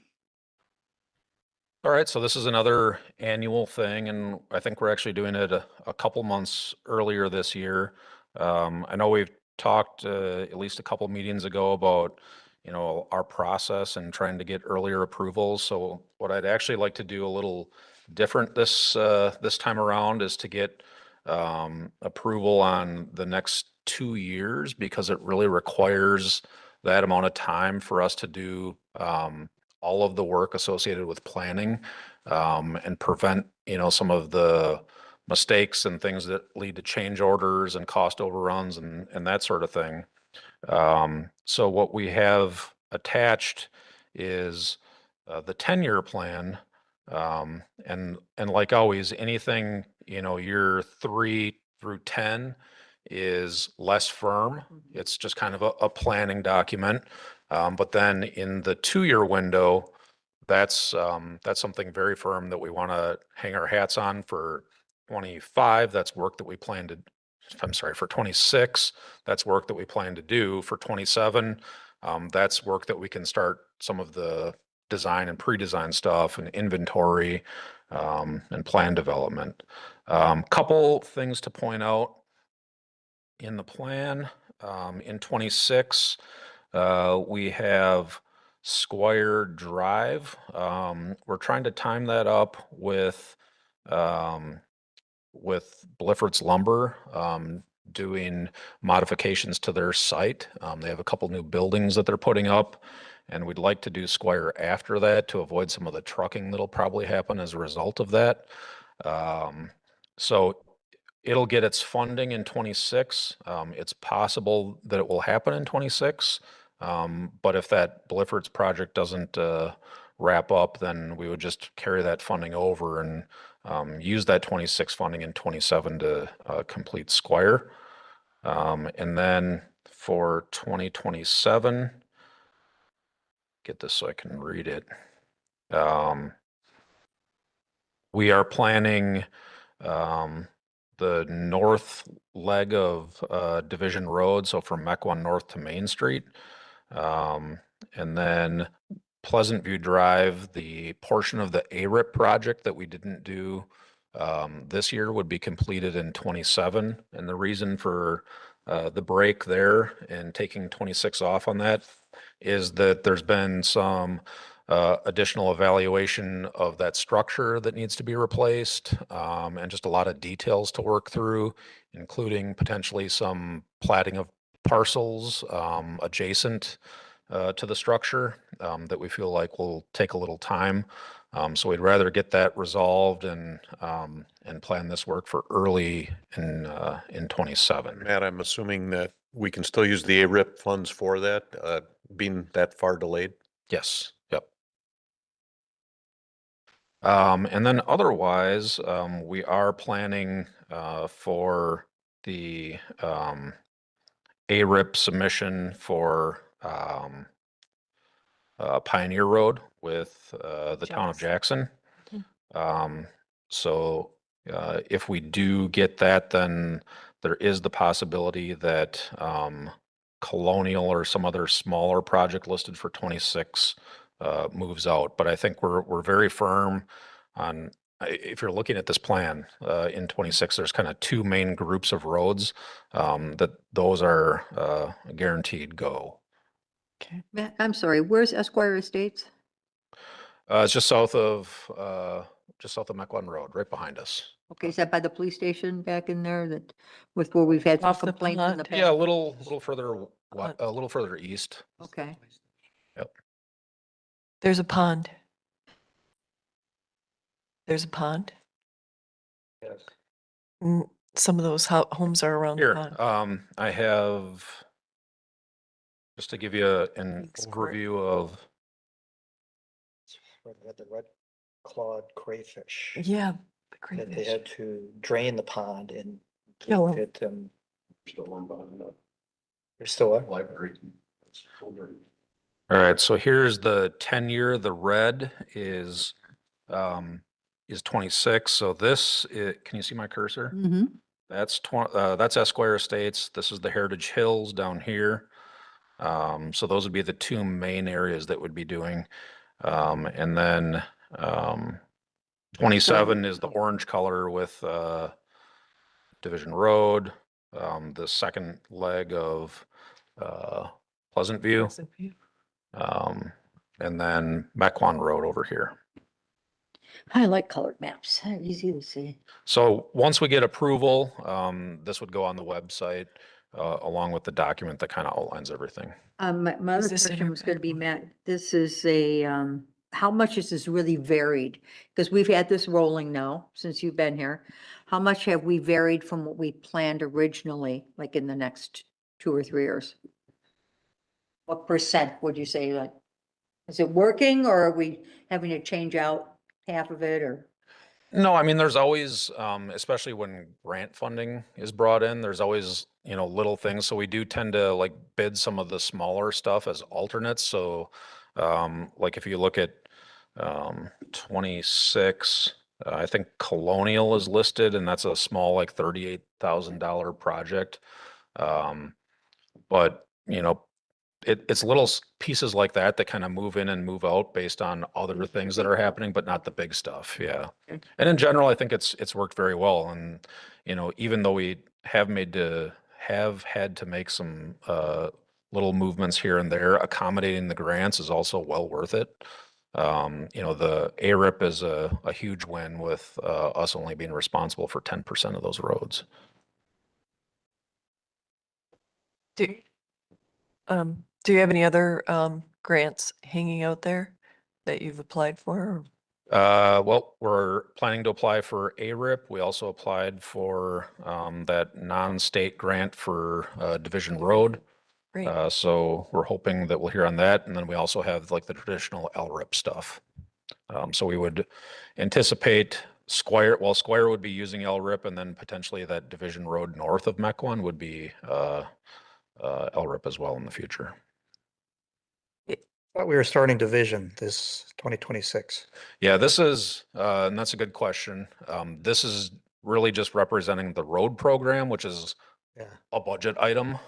All right, so this is another annual thing, and I think we're actually doing it a couple months earlier this year. I know we've talked at least a couple meetings ago about, our process and trying to get earlier approvals. So what I'd actually like to do a little different this time around is to get approval on the next 2 years, because it really requires that amount of time for us to do all of the work associated with planning, and prevent, some of the mistakes and things that lead to change orders and cost overruns and that sort of thing. So what we have attached is the 10-year plan. And like always, anything, year 3 through 10 is less firm. It's just kind of a planning document. But then in the 2-year window, that's something very firm that we want to hang our hats on for 25. That's work that we plan to, I'm sorry, for 26. That's work that we plan to do for 27. That's work that we can start some of the design and pre-design stuff and inventory, and plan development. Couple things to point out in the plan. In 26, we have Squire Drive. We're trying to time that up with Bliffert's Lumber, doing modifications to their site. They have a couple new buildings that they're putting up, and we'd like to do Squire after that to avoid some of the trucking that'll probably happen as a result of that. So it'll get its funding in 26. It's possible that it will happen in 26. But if that Bliffert's project doesn't wrap up, then we would just carry that funding over and use that 26 funding in 27 to complete Squire. And then for 2027, get this so I can read it. We are planning the north leg of Division Road, so from Mequon North to Main Street. And then Pleasant View Drive, the portion of the ARIP project that we didn't do this year would be completed in 27. And the reason for the break there and taking 26 off on that is that there's been some additional evaluation of that structure that needs to be replaced, and just a lot of details to work through, including potentially some platting of parcels adjacent to the structure that we feel like will take a little time. So we'd rather get that resolved and plan this work for early in 27. Matt, I'm assuming that we can still use the ARIP funds for that, being that far delayed? Yes, yep. And then otherwise, we are planning for the ARIP submission for Pioneer Road with the town of Jackson. So if we do get that, then there is the possibility that Colonial or some other smaller project listed for 26 moves out. But I think we're very firm on, if you're looking at this plan in 26, there's kind of two main groups of roads that those are guaranteed go. Okay. I'm sorry, where's Esquire Estates? It's just south of Mequon Road, right behind us. Okay, is that by the police station back in there that, with where we've had some Off the complaints in the pond. Yeah, a past? little further, a little further east. Okay, There's a pond. There's a pond. Yes. Some of those homes are around the Here, pond. I have, just to give you an Thanks, Court. overview of, The red clawed crayfish. Yeah. The That they crayfish. had to drain the pond and Kill 'em. get them. There's still a Library. all right, so here's the 10-year, the red is 26. So this, can you see my cursor? mm-hmm, That's Esquire Estates. This is the Heritage Hills down here. So those would be the two main areas that would be doing. And then 27 is the orange color with Division Road, the second leg of Pleasant View, and then Mequon Road over here. I like colored maps, they're easy to see. So once we get approval, this would go on the website along with the document that kind of outlines everything. My Is other this in question your was gonna be, packet? Matt, this is how much is this really varied? Because we've had this rolling now since you've been here. How much have we varied from what we planned originally, like in the next 2 or 3 years? What percent would you say, like, is it working or are we having to change out half of it or? No, I mean, there's always, especially when grant funding is brought in, there's always, little things. So we do tend to like bid some of the smaller stuff as alternates. So, like if you look at 26, I think Colonial is listed and that's a small, like $38,000 project. But, it's little pieces like that that kind of move in and move out based on other things that are happening, but not the big stuff. Yeah. Okay. And in general, I think it's worked very well. And, even though we have had to make some, little movements here and there, accommodating the grants is also well worth it. The ARIP is a huge win with, us only being responsible for 10% of those roads. Do you have any other grants hanging out there that you've applied for? Well, we're planning to apply for ARIP. We also applied for that non-state grant for Division Road. Great. So we're hoping that we'll hear on that. And then we also have like the traditional LRIP stuff. So we would anticipate Squire would be using LRIP and then potentially that Division Road north of Mequon would be LRIP as well in the future. Thought we were starting division this 2026. Yeah, this is, and that's a good question. This is really just representing the road program, which is Yeah. a budget item.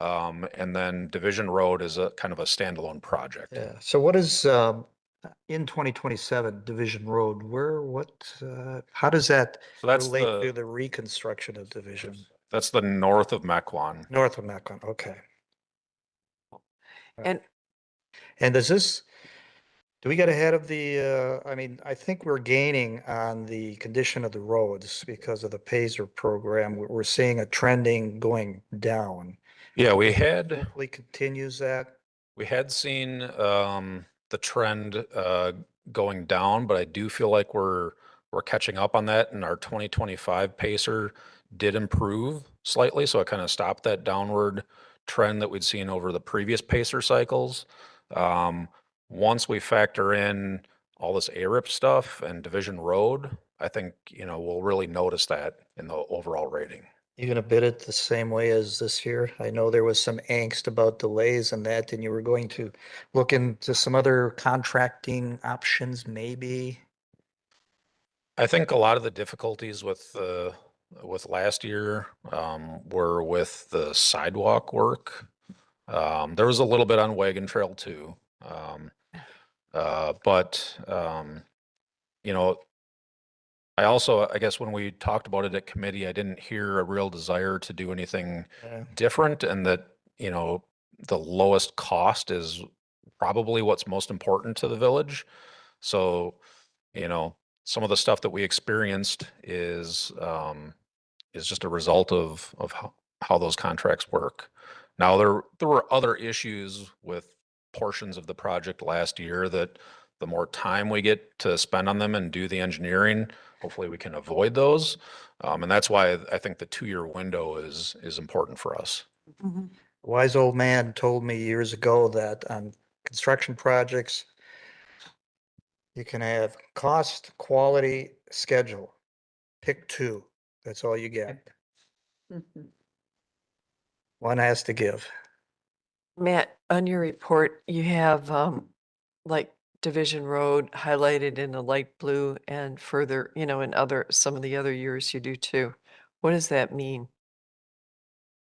And then Division Road is a kind of a standalone project. Yeah. So what is in 2027 Division Road? How does that So that's relate to the reconstruction of Division? that's the north of Mequon. North of Macon, okay. And Do we get ahead of I think we're gaining on the condition of the roads because of the PASER program. We're seeing a trending going down. Yeah, we had Hopefully continues that. seen the trend going down, but I do feel like we're catching up on that, and our 2025 PACER did improve slightly, so it kind of stopped that downward trend that we'd seen over the previous PACER cycles. Once we factor in all this ARIP stuff and Division Road, I think, we'll really notice that in the overall rating. You gonna bid it the same way as this year? I know there was some angst about delays and that, and you were going to look into some other contracting options, maybe. I think a lot of the difficulties with last year were with the sidewalk work. There was a little bit on Wagon Trail too. But you know, I guess when we talked about it at committee, I didn't hear a real desire to do anything Yeah. different, and that, the lowest cost is probably what's most important to the village. So, some of the stuff that we experienced is just a result of how those contracts work. Now, there were other issues with portions of the project last year that the more time we get to spend on them and do the engineering, hopefully we can avoid those. And that's why I think the 2-year window is important for us. Mhm. A wise old man told me years ago that on construction projects, you can have cost, quality, schedule. Pick two. That's all you get. Mhm. One has to give. Matt, on your report, you have like Division Road highlighted in the light blue and further, in some of the other years you do too. What does that mean?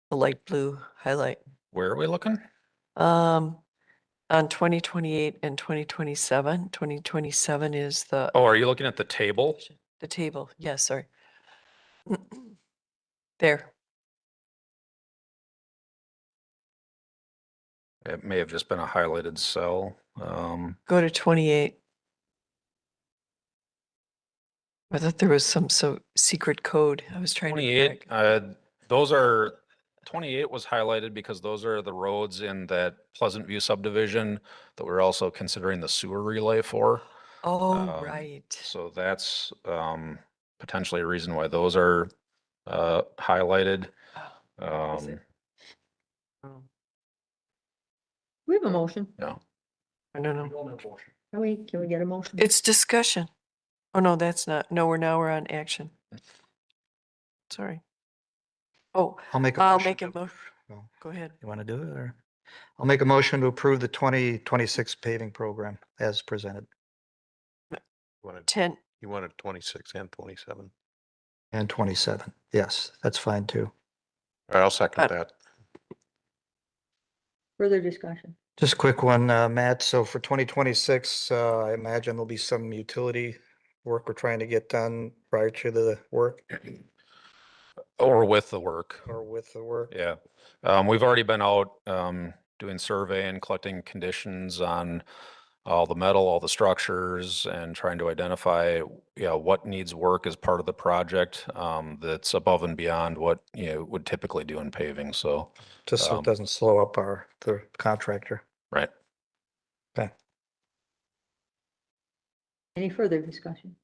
The light blue highlight. Where are we looking? On 2028 and 2027. 2027 is Oh, are you looking at the table? the table. Yes, sorry. There. It may have just been a highlighted cell. Go to 28. I thought there was some secret code I was trying to 28, crack. 28 was highlighted because those are the roads in that Pleasant View subdivision that we're also considering the sewer relay for. Oh, Um, right. So that's potentially a reason why those are highlighted. Is it? Um, Oh, We have a motion. No, no, no. Can we get a motion? It's discussion. Oh, no, that's not. No, we're on action. Sorry. Oh, I'll make a I'll motion make a to- motion. No. Go ahead. You want to do it or? I'll make a motion to approve the 2026 paving program as presented Wanted, 10, you wanted 26 and 27. and 27. Yes, that's fine too. All right, I'll second Uh, that. Further discussion? Just a quick one, Matt. So for 2026, I imagine there'll be some utility work we're trying to get done prior to the work or with the work. or with the work. Yeah. We've already been out doing survey and collecting conditions on all the metal, all the structures, and trying to identify, what needs work as part of the project that's above and beyond what, would typically do in paving. So, Just so it doesn't slow up the contractor. right. Okay. Any further discussion?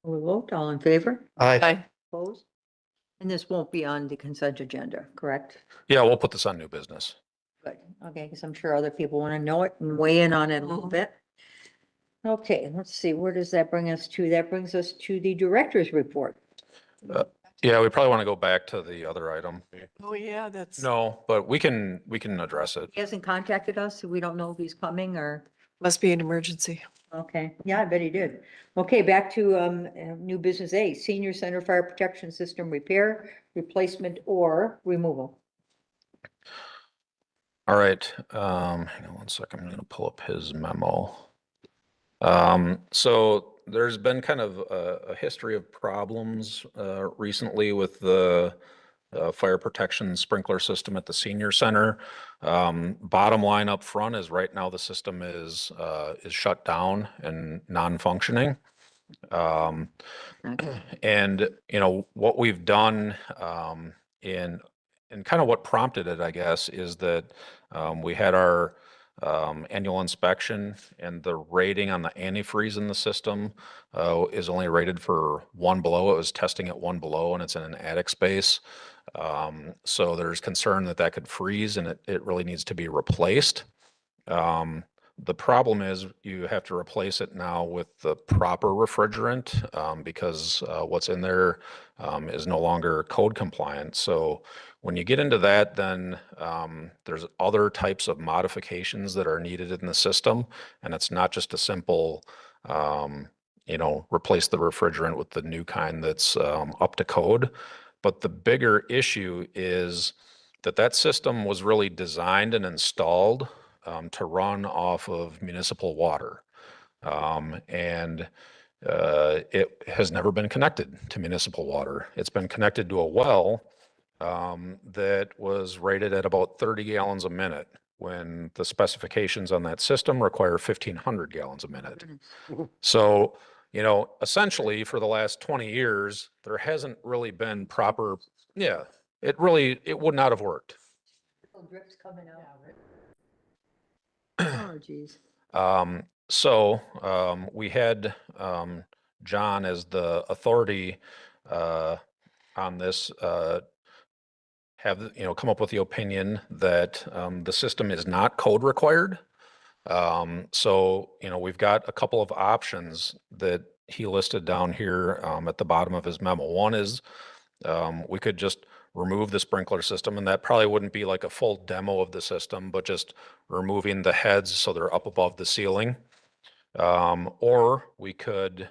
We'll vote, all in favor? Aye. Opposed? And this won't be on the consent agenda, correct? Yeah, we'll put this on new business. Good, okay, because I'm sure other people want to know it and weigh in on it a little Mhm. bit. Okay, let's see, where does that bring us to? That brings us to the director's report. Yeah, we probably want to go back to the other item. Oh, yeah, that's. No, but we can address it. He hasn't contacted us, so we don't know if he's coming or, Must be an emergency. okay, yeah, I bet he did. Okay, back to new business A, senior center fire protection system repair, replacement or removal. All right, hang on one second. I'm gonna pull up his memo. So there's been kind of a history of problems recently with the fire protection sprinkler system at the senior center. Bottom line up front is right now the system is shut down and non-functioning. And what we've done and kind of what prompted it, I guess, is that we had our annual inspection, and the rating on the antifreeze in the system is only rated for 1 below. It was testing at 1 below, and it's in an attic space. So there's concern that could freeze, and it really needs to be replaced. The problem is you have to replace it now with the proper refrigerant because what's in there is no longer code compliant. So when you get into that, then there's other types of modifications that are needed in the system, and it's not just a simple replace the refrigerant with the new kind that's up to code. But the bigger issue is that system was really designed and installed to run off of municipal water. And it has never been connected to municipal water. It's been connected to a well that was rated at about 30 gallons a minute when the specifications on that system require 1,500 gallons a minute. So, essentially for the last 20 years, there hasn't really been proper, it would not have worked. Drips coming out. Oh, geez. So we had John as the authority on this have come up with the opinion that the system is not code required. So we've got a couple of options that he listed down here at the bottom of his memo. One is we could just remove the sprinkler system, and that probably wouldn't be like a full demo of the system, but just removing the heads so they're up above the ceiling. Or we could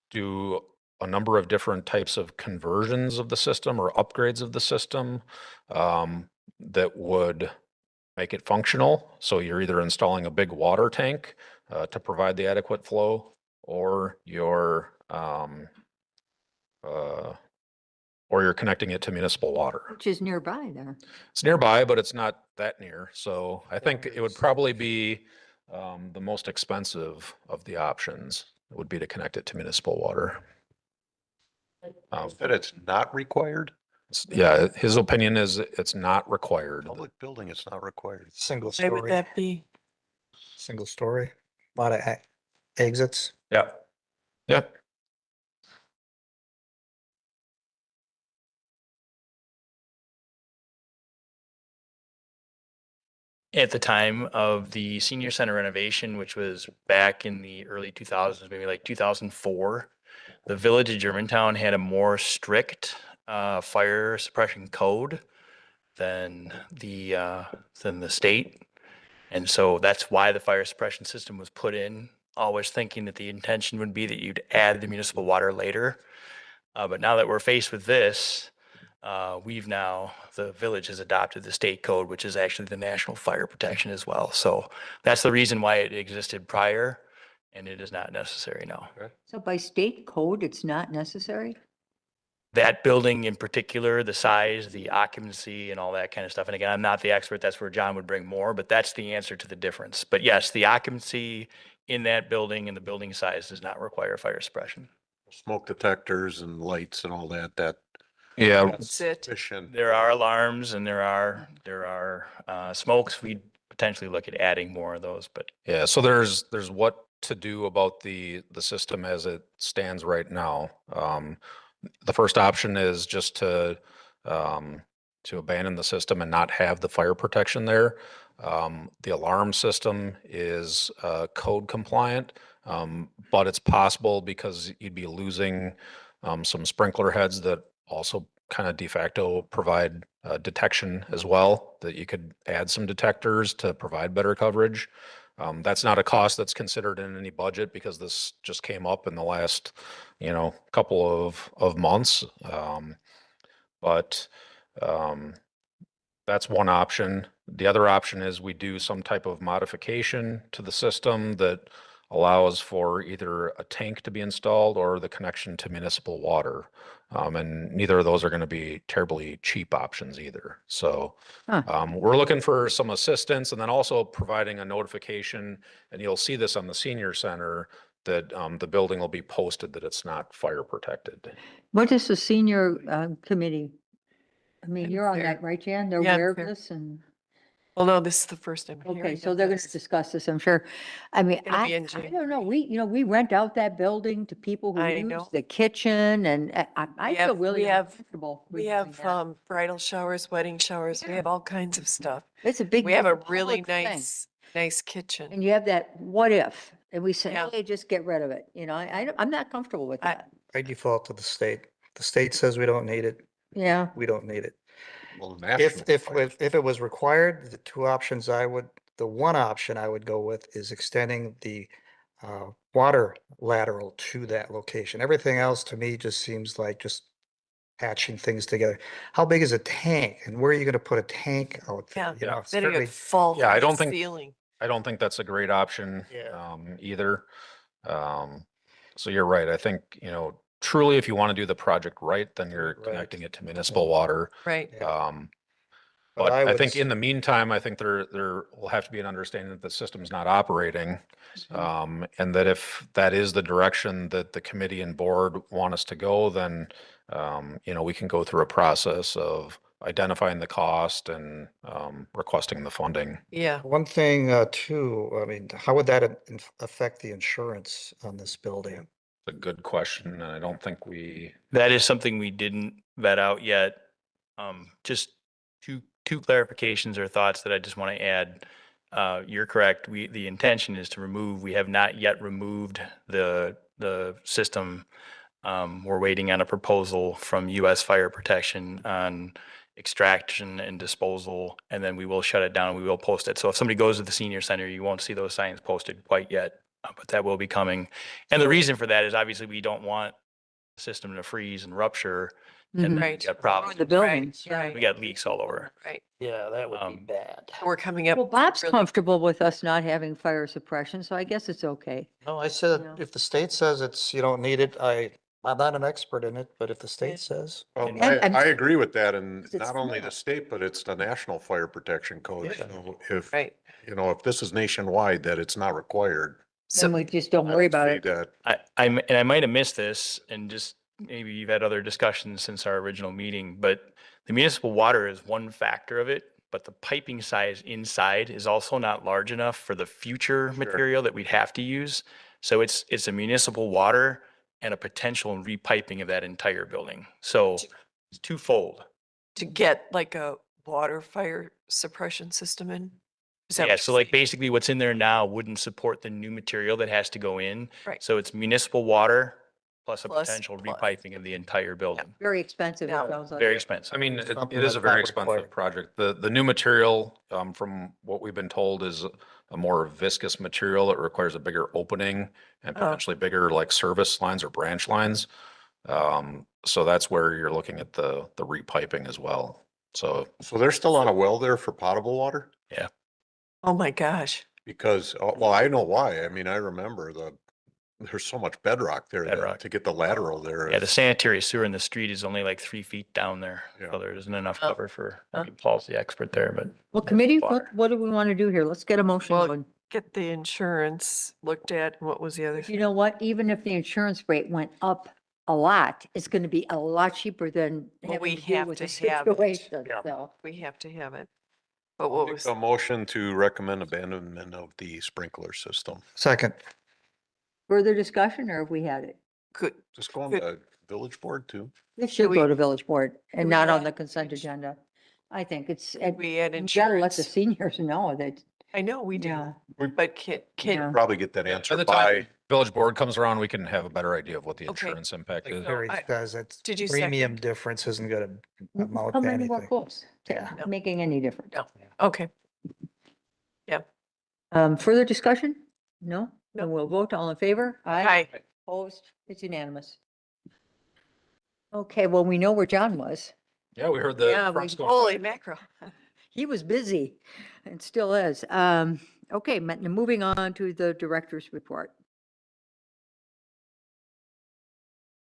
do a number of different types of conversions of the system or upgrades of the system that would make it functional. So you're either installing a big water tank to provide the adequate flow, or you're connecting it to municipal water. Which is nearby there. It's nearby, but it's not that near. So I think it would probably be the most expensive of the options. It would be to connect it to municipal water. That it's not required? Yeah, his opinion is it's not required. Public building, it's not required. Single Why would story, that be? single story, a lot of exits. Yeah. Yeah. At the time of the senior center renovation, which was back in the early 2000s, maybe like 2004, the village of Germantown had a more strict fire suppression code than the state. And so that's why the fire suppression system was put in, always thinking that the intention would be that you'd add the municipal water later. But now that we're faced with this, the village has adopted the state code, which is actually the national fire protection as well. So that's the reason why it existed prior, and it is not necessary now. So by state code, it's not necessary? That building in particular, the size, the occupancy and all that kind of stuff. And again, I'm not the expert. That's where John would bring more, but that's the answer to the difference. But yes, the occupancy in that building and the building size does not require fire suppression. Smoke detectors and lights and all that, Yeah. That's it. sufficient. There are alarms and there are smokes. We'd potentially look at adding more of those, but Yeah. So there's what to do about the system as it stands right now. The first option is just to abandon the system and not have the fire protection there. The alarm system is code compliant, but it's possible because you'd be losing some sprinkler heads that also kind of de facto provide detection as well, that you could add some detectors to provide better coverage. That's not a cost that's considered in any budget because this just came up in the last, couple of months. But that's one option. The other option is we do some type of modification to the system that allows for either a tank to be installed or the connection to municipal water. And neither of those are going to be terribly cheap options either. So we're looking for some assistance and then also providing a notification, and you'll see this on the senior center, that the building will be posted that it's not fire protected. What is the senior committee? I mean, And you're on fair. that, right, Jan? They're Yeah, aware of fair. this and, Well, no, this is the first time hearing okay, so of they're going to this. discuss this, I'm sure. I mean, Gonna be I in don't know, we rent out that building to people who I use know. the kitchen and I We feel have- really we have- uncomfortable. We with have doing that. bridal showers, wedding showers, we have all kinds of stuff. It's a big. We have a public really thing. nice kitchen. And you have that what if, and we say, Yeah. hey, just get rid of it. I'm not comfortable with I- that. I default to the state. The state says we don't need it. Yeah. We don't need it. Well, If it was required, the one option I would go with is extending the water lateral to that location. Everything else to me just seems like just patching things together. How big is a tank and where are you going to put a tank out there? Yeah. You know, it's Then you certainly- get fall Yeah, I from don't the think- ceiling. I don't think that's a great option, Yeah. either. So you're right. I think, truly, if you want to do the project right, then you're Right. connecting it to municipal water. Right. Yeah. But I would think s- in the meantime, I think there will have to be an understanding that the system's not operating. And that if that is the direction that the committee and board want us to go, then, we can go through a process of identifying the cost and, requesting the funding. Yeah. One thing too, I mean, how would that affect the insurance on this building? It's a good question, and I don't think we, That is something we didn't vet out yet. Just two clarifications or thoughts that I just want to add. You're correct. The intention is to remove, we have not yet removed the system. We're waiting on a proposal from US Fire Protection on extraction and disposal, and then we will shut it down. We will post it. So if somebody goes to the senior center, you won't see those signs posted quite yet, but that will be coming. And the reason for that is obviously we don't want the system to freeze and rupture and then Right. we got problems. The buildings, Right, yeah. We got leaks all over. Right. Yeah, that would be bad. We're coming up. Well, Bob's really- comfortable with us not having fire suppression, so I guess it's okay. No, I said, Yeah. if the state says you don't need it, I'm not an expert in it, but if the Yeah. state says. Well, And- and- I agree with that, and It's not only the not. state, but it's the National Fire Protection Code. Yeah. So if, Right. if this is nationwide, that it's not required. Then So, we just don't I worry would about say it. That, And I might have missed this and just maybe you've had other discussions since our original meeting, but the municipal water is one factor of it, but the piping size inside is also not large enough for the future material that we'd have to use. So it's a municipal water and a potential repiping of that entire building. So it's twofold. to get like a water fire suppression system in? Is that Yeah, what so you're like saying? basically what's in there now wouldn't support the new material that has to go in. Right. So it's municipal water plus a Plus- potential plus. repiping of the entire building. Very expensive, it Yeah. sounds like. Very expensive. I mean, it Something is that's a very not expensive required. project. The new material, from what we've been told, is a more viscous material that requires a bigger opening and Oh. potentially bigger like service lines or branch lines. So that's where you're looking at the repiping as well. So so they're still on a well there for potable water? Oh, my gosh. Because, well, I know why. I mean, I remember there's so much bedrock there that Bedrock. to get the lateral there. Yeah, the is- sanitary sewer in the street is only like 3 feet down there. Yeah. So there isn't enough Oh. cover for, Oh. Paul's the expert there, but. Well, committee, water. what do we want to do here? Let's get a motion Well, going. Get the insurance looked at. And what was the other You thing? know what? Even if the insurance rate went up a lot, it's going to be a lot cheaper than Well, we having to deal have with the to have it. situation, Yeah. so. We have to have it. But I'll what make was, a motion to recommend abandonment of the sprinkler system. Second, Further discussion, or have we had it? good, Just go on Good. the village board too. It should we- go to village board and we not on add- the consent agenda. I think it's, we had you gotta let the insurance. seniors know that, I know we do, yeah. but can, Yeah. Probably get that by answer the by, time village board comes around, we can have a better idea of what the Okay. insurance impact like is. Harry I- says, it's did you premium second? difference isn't gonna amount Come to anywhere anything. close to Yeah. No. making any difference. No. okay. Further discussion? No? No. Then we'll vote. All in favor? Hi. Opposed? It's unanimous. Okay, well, we know where John was. Yeah, we heard the Yeah, trucks we- going Holy by. mackerel. He was busy and still is. Okay, moving on to the director's report.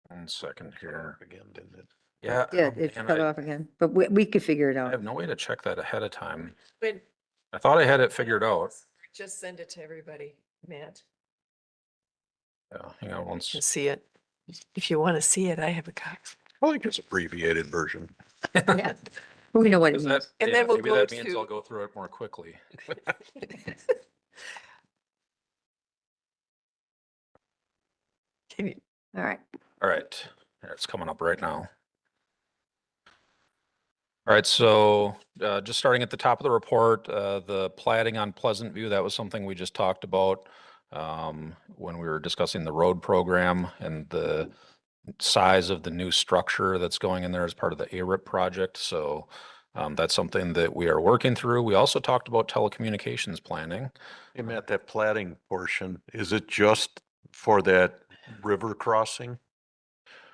1 second here. again, didn't it? Yeah. Yeah, oh, it's man, cut I off again, but we could figure it I out. have no way to check that ahead of time. But I thought I had it figured out. just send it to everybody, Matt. Yeah, hang on You once. can see it. If you want to see it, I have a copy. I think it's abbreviated version. Yeah, we know what it Is means. that- And yeah, then we'll maybe go that means to- I'll go through it more quickly. Can you, All right. All right, here, it's coming up right now. All right, so just starting at the top of the report, the plating on Pleasant View, that was something we just talked about when we were discussing the road program and the size of the new structure that's going in there as part of the ARIP project. So That's something that we are working through. We also talked about telecommunications planning. Hey, Matt, that plating portion, is it just for that river crossing?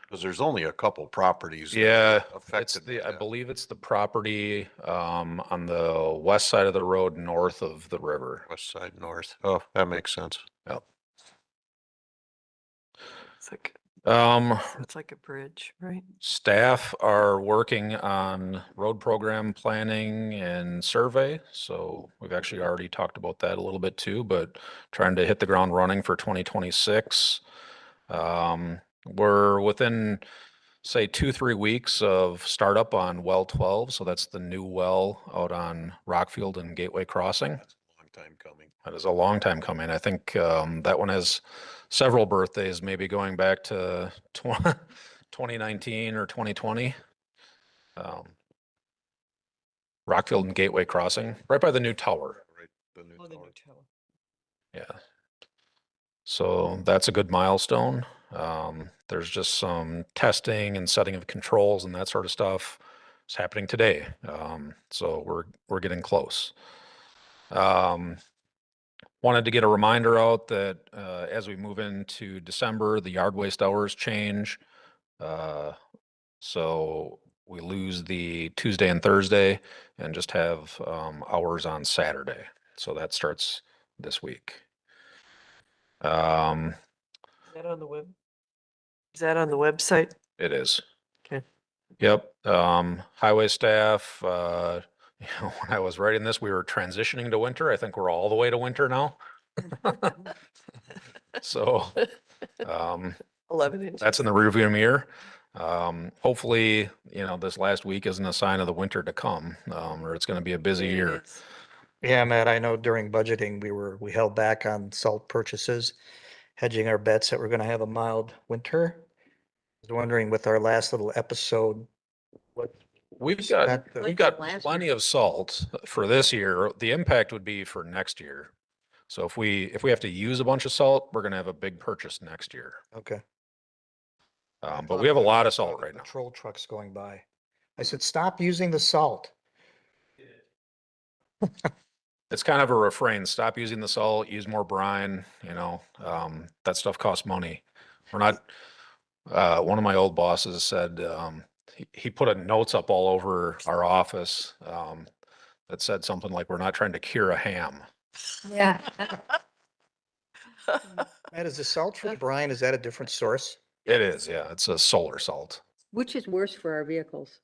Because there's only a couple properties. that are Yeah, it's Affected. the, with I that. believe it's the property on the west side of the road north of the river. West side north. Oh, that makes sense. Yep. It's like, Um, it's like a bridge, right? Staff are working on road program planning and survey. So we've actually already talked about that a little bit too, but trying to hit the ground running for 2026. We're within, say, 2-3 weeks of startup on well 12. So that's the new well out on Rockfield and Gateway Crossing. That's a long time coming. That is a long time coming. I think that one has several birthdays, maybe going back to 2019 or 2020. Rockfield and Gateway Crossing, right by the new tower. Right, the new tower. Yeah. So that's a good milestone. There's just some testing and setting of controls and that sort of stuff. It's happening today. So we're getting close. Wanted to get a reminder out that as we move into December, the yard waste hours change. So we lose the Tuesday and Thursday and just have hours on Saturday. So that starts this week. Is that on the web? Is that on the website? It is. Okay. Yep. Highway staff, you know, when I was writing this, we were transitioning to winter. I think we're all the way to winter now. So, 11 inches. that's in the rearview mirror. Hopefully, you know, this last week isn't a sign of the winter to come, or it's going to be a busy It year. is. Yeah, Matt, I know during budgeting, we held back on salt purchases, hedging our bets that we're gonna have a mild winter. I was wondering with our last little episode, what We've that- got, Like we've got last plenty year. of salt for this year. The impact would be for next year. So if we have to use a bunch of salt, we're gonna have a big purchase next year. Okay. But we have a lot of salt right now. Patrol trucks going by. I said, stop using the salt. It's kind of a refrain. Stop using the salt, use more brine, you know, that stuff costs money. We're not, one of my old bosses said, he put a notes up all over our office, that said something like, we're not trying to cure a ham. Yeah. Matt, is the salt for the brine, is that a different source? It is, yeah, it's a solar salt. Which is worse for our vehicles?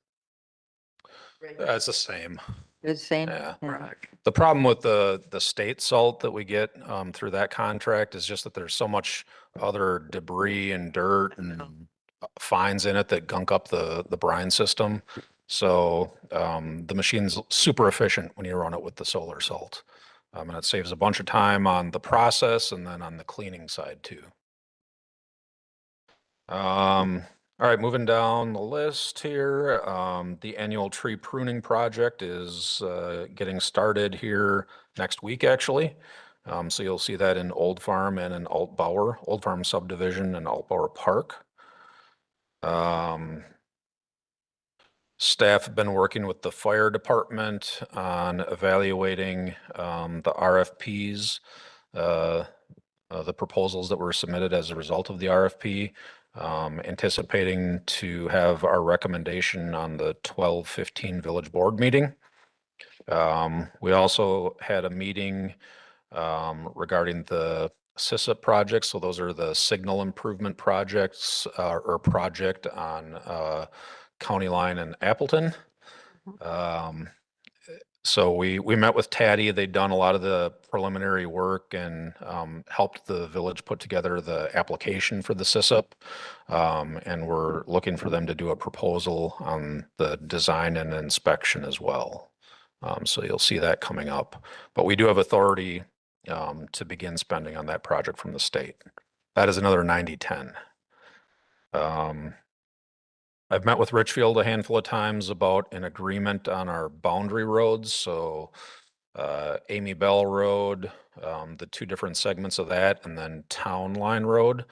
It's the same. It's the same? Yeah. Yeah. The problem with the state salt that we get through that contract is just that there's so much other debris and dirt and fines in it that gunk up the brine system. So the machine's super efficient when you run it with the solar salt. And it saves a bunch of time on the process and then on the cleaning side too. All right, moving down the list here, the annual tree pruning project is getting started here next week, actually. So you'll see that in Old Farm and in Altbauer, Old Farm subdivision and Altbauer Park. Staff have been working with the fire department on evaluating the RFPs, the proposals that were submitted as a result of the RFP. Anticipating to have our recommendation on the 12/15 village board meeting. We also had a meeting regarding the CISA projects. So those are the signal improvement projects or project on County Line in Appleton. So we met with Taddy. They'd done a lot of the preliminary work and helped the village put together the application for the SISUP. And we're looking for them to do a proposal on the design and inspection as well. So you'll see that coming up. But we do have authority to begin spending on that project from the state. That is another 90/10. I've met with Richfield a handful of times about an agreement on our boundary roads. So Amy Bell Road, the two different segments of that, and then Town Line Road.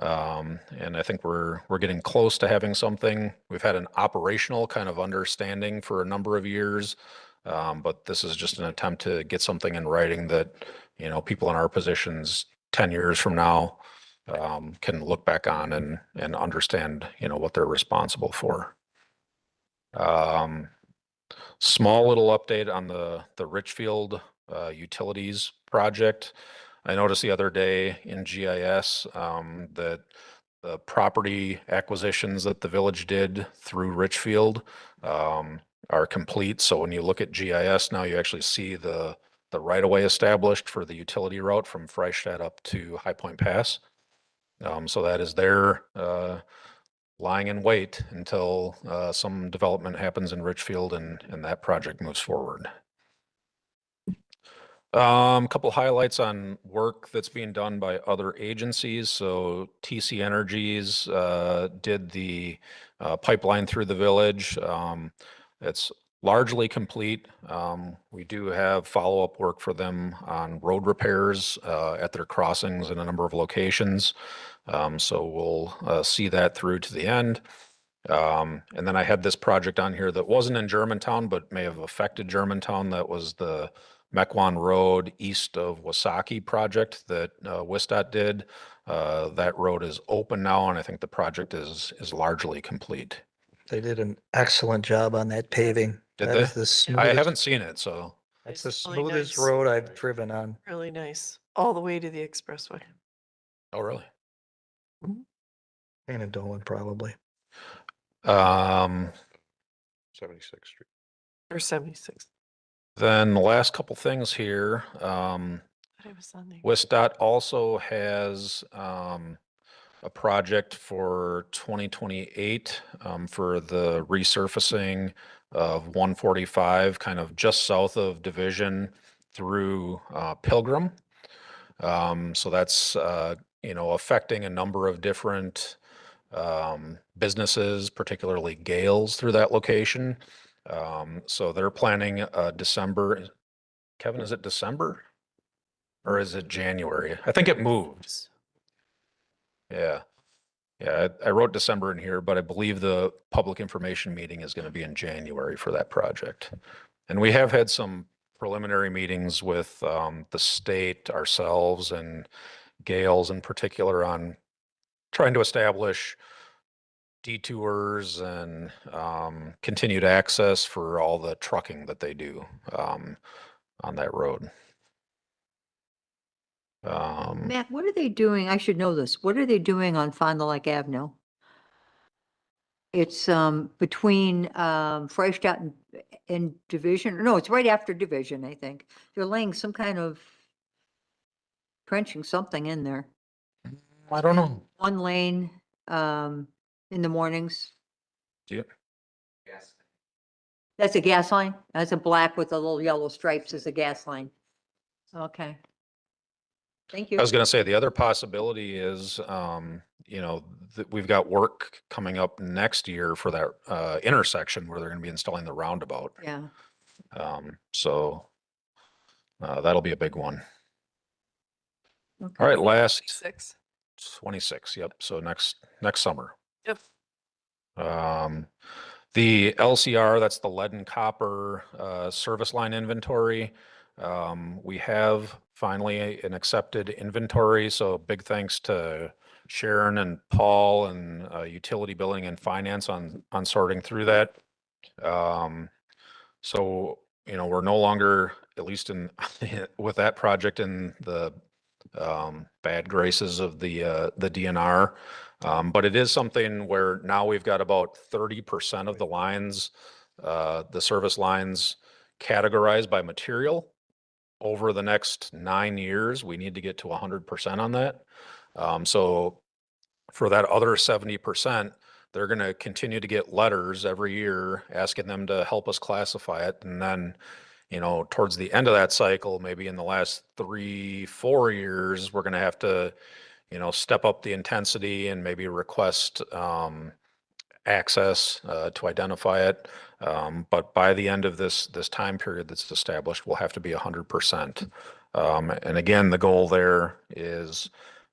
And I think we're getting close to having something. We've had an operational kind of understanding for a number of years. But this is just an attempt to get something in writing that, you know, people in our positions 10 years from now can look back on and understand, you know, what they're responsible for. Small little update on the Richfield utilities project. I noticed the other day in GIS that the property acquisitions that the village did through Richfield are complete. So when you look at GIS now, you actually see the right-of-way established for the utility route from Freistadt up to High Point Pass. So that is there lying in wait until some development happens in Richfield and that project moves forward. Couple highlights on work that's being done by other agencies. So TC Energies did the pipeline through the village. It's largely complete. We do have follow-up work for them on road repairs at their crossings in a number of locations. So we'll see that through to the end. And then I had this project on here that wasn't in Germantown, but may have affected Germantown. That was the Mequon Road east of Wasaki project that WISDOT did. That road is open now, and I think the project is largely complete. They did an excellent job on that paving. Did That they? is the I smoothest. haven't seen it, so. That's the It's really smoothest nice. road I've driven on. Really nice. All the way to the expressway. Oh, really? And in Dolan, probably. 76th Street. Or 76. Then the last couple things here, It was on there. WISDOT also has a project for 2028 for the resurfacing of 145, kind of just south of Division through Pilgrim. So that's, you know, affecting a number of different businesses, particularly Gales through that location. So they're planning December. Kevin, is it December? Or is it January? I think it moved. Yeah. Yeah, I wrote December in here, but I believe the public information meeting is going to be in January for that project. And we have had some preliminary meetings with the state, ourselves, and Gales in particular on trying to establish detours and continued access for all the trucking that they do on that road. Matt, what are they doing? I should know this. What are they doing on Fond du Lac Avenue? It's between Freistadt and Division. No, it's right after Division, I think. They're laying some kind of trenching something in there. I don't know. One lane in the mornings. Yeah. That's a gas line? That's a black with the little yellow stripes is a gas line. Okay. Thank you. I was going to say the other possibility is, you know, that we've got work coming up next year for that intersection where they're going to be installing the roundabout. Yeah. So that'll be a big one. Okay. All right, last 6. 26. Yep. So next summer. Yep. The LCR, that's the lead and copper service line inventory. We have finally an accepted inventory. So big thanks to Sharon and Paul and utility billing and finance on sorting through that. So, you know, we're no longer, at least in with that project, in the bad graces of the DNR. But it is something where now we've got about 30% of the lines, the service lines categorized by material. Over the next 9 years, we need to get to 100% on that. So for that other 70%, they're going to continue to get letters every year asking them to help us classify it. And then, you know, towards the end of that cycle, maybe in the last 3-4 years, we're going to have to, you know, step up the intensity and maybe request access to identify it. But by the end of this time period that's established, we'll have to be 100%. And again, the goal there is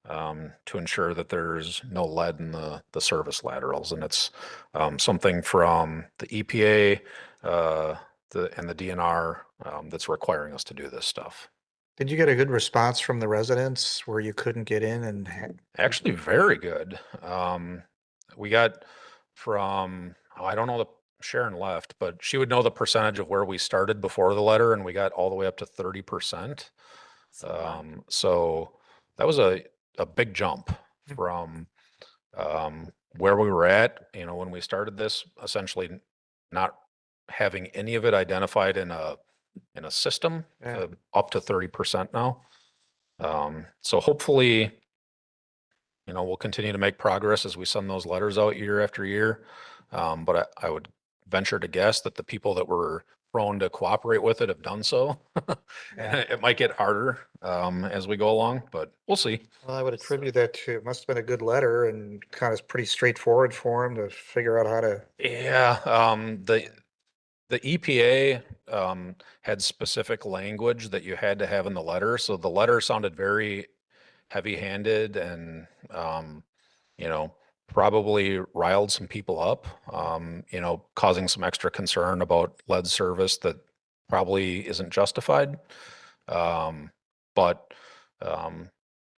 to ensure that there's no lead in the service laterals. And it's something from the EPA and the DNR that's requiring us to do this stuff. Did you get a good response from the residents where you couldn't get in and Actually, very good. We got from, I don't know, Sharon left, but she would know the percentage of where we started before the letter, and we got all the way up to 30%. So that was a big jump from where we were at, when we started this, essentially not having any of it identified in a system, Yeah. up to 30% now. So hopefully, we'll continue to make progress as we send those letters out year after year. But I would venture to guess that the people that were prone to cooperate with it have done so. Yeah. It might get harder as we go along, but we'll see. Well, I would attribute that to, it must have been a good letter and kind of pretty straightforward for him to figure out how to. Yeah, the EPA had specific language that you had to have in the letter. So the letter sounded very heavy-handed and, probably riled some people up, causing some extra concern about lead service that probably isn't justified. But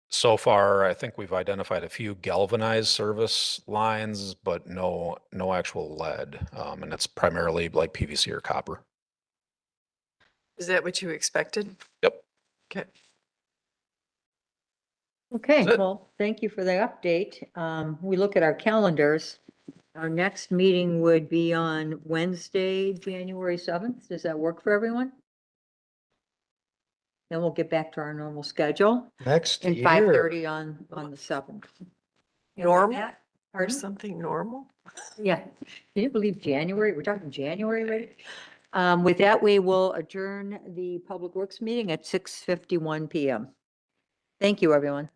so far, I think we've identified a few galvanized service lines, but no actual lead. And it's primarily like PVC or copper. Is that what you expected? Yep. Okay. Okay, That's it. well, thank you for the update. We look at our calendars. Our next meeting would be on Wednesday, January 7th. Does that work for everyone? Then we'll get back to our normal schedule Next and year. 5:30 on the 7th. Normal? Or Pardon? something normal? Yeah. Can you believe January? We're talking January already? With that, we will adjourn the Public Works meeting at 6:51 PM. Thank you, everyone.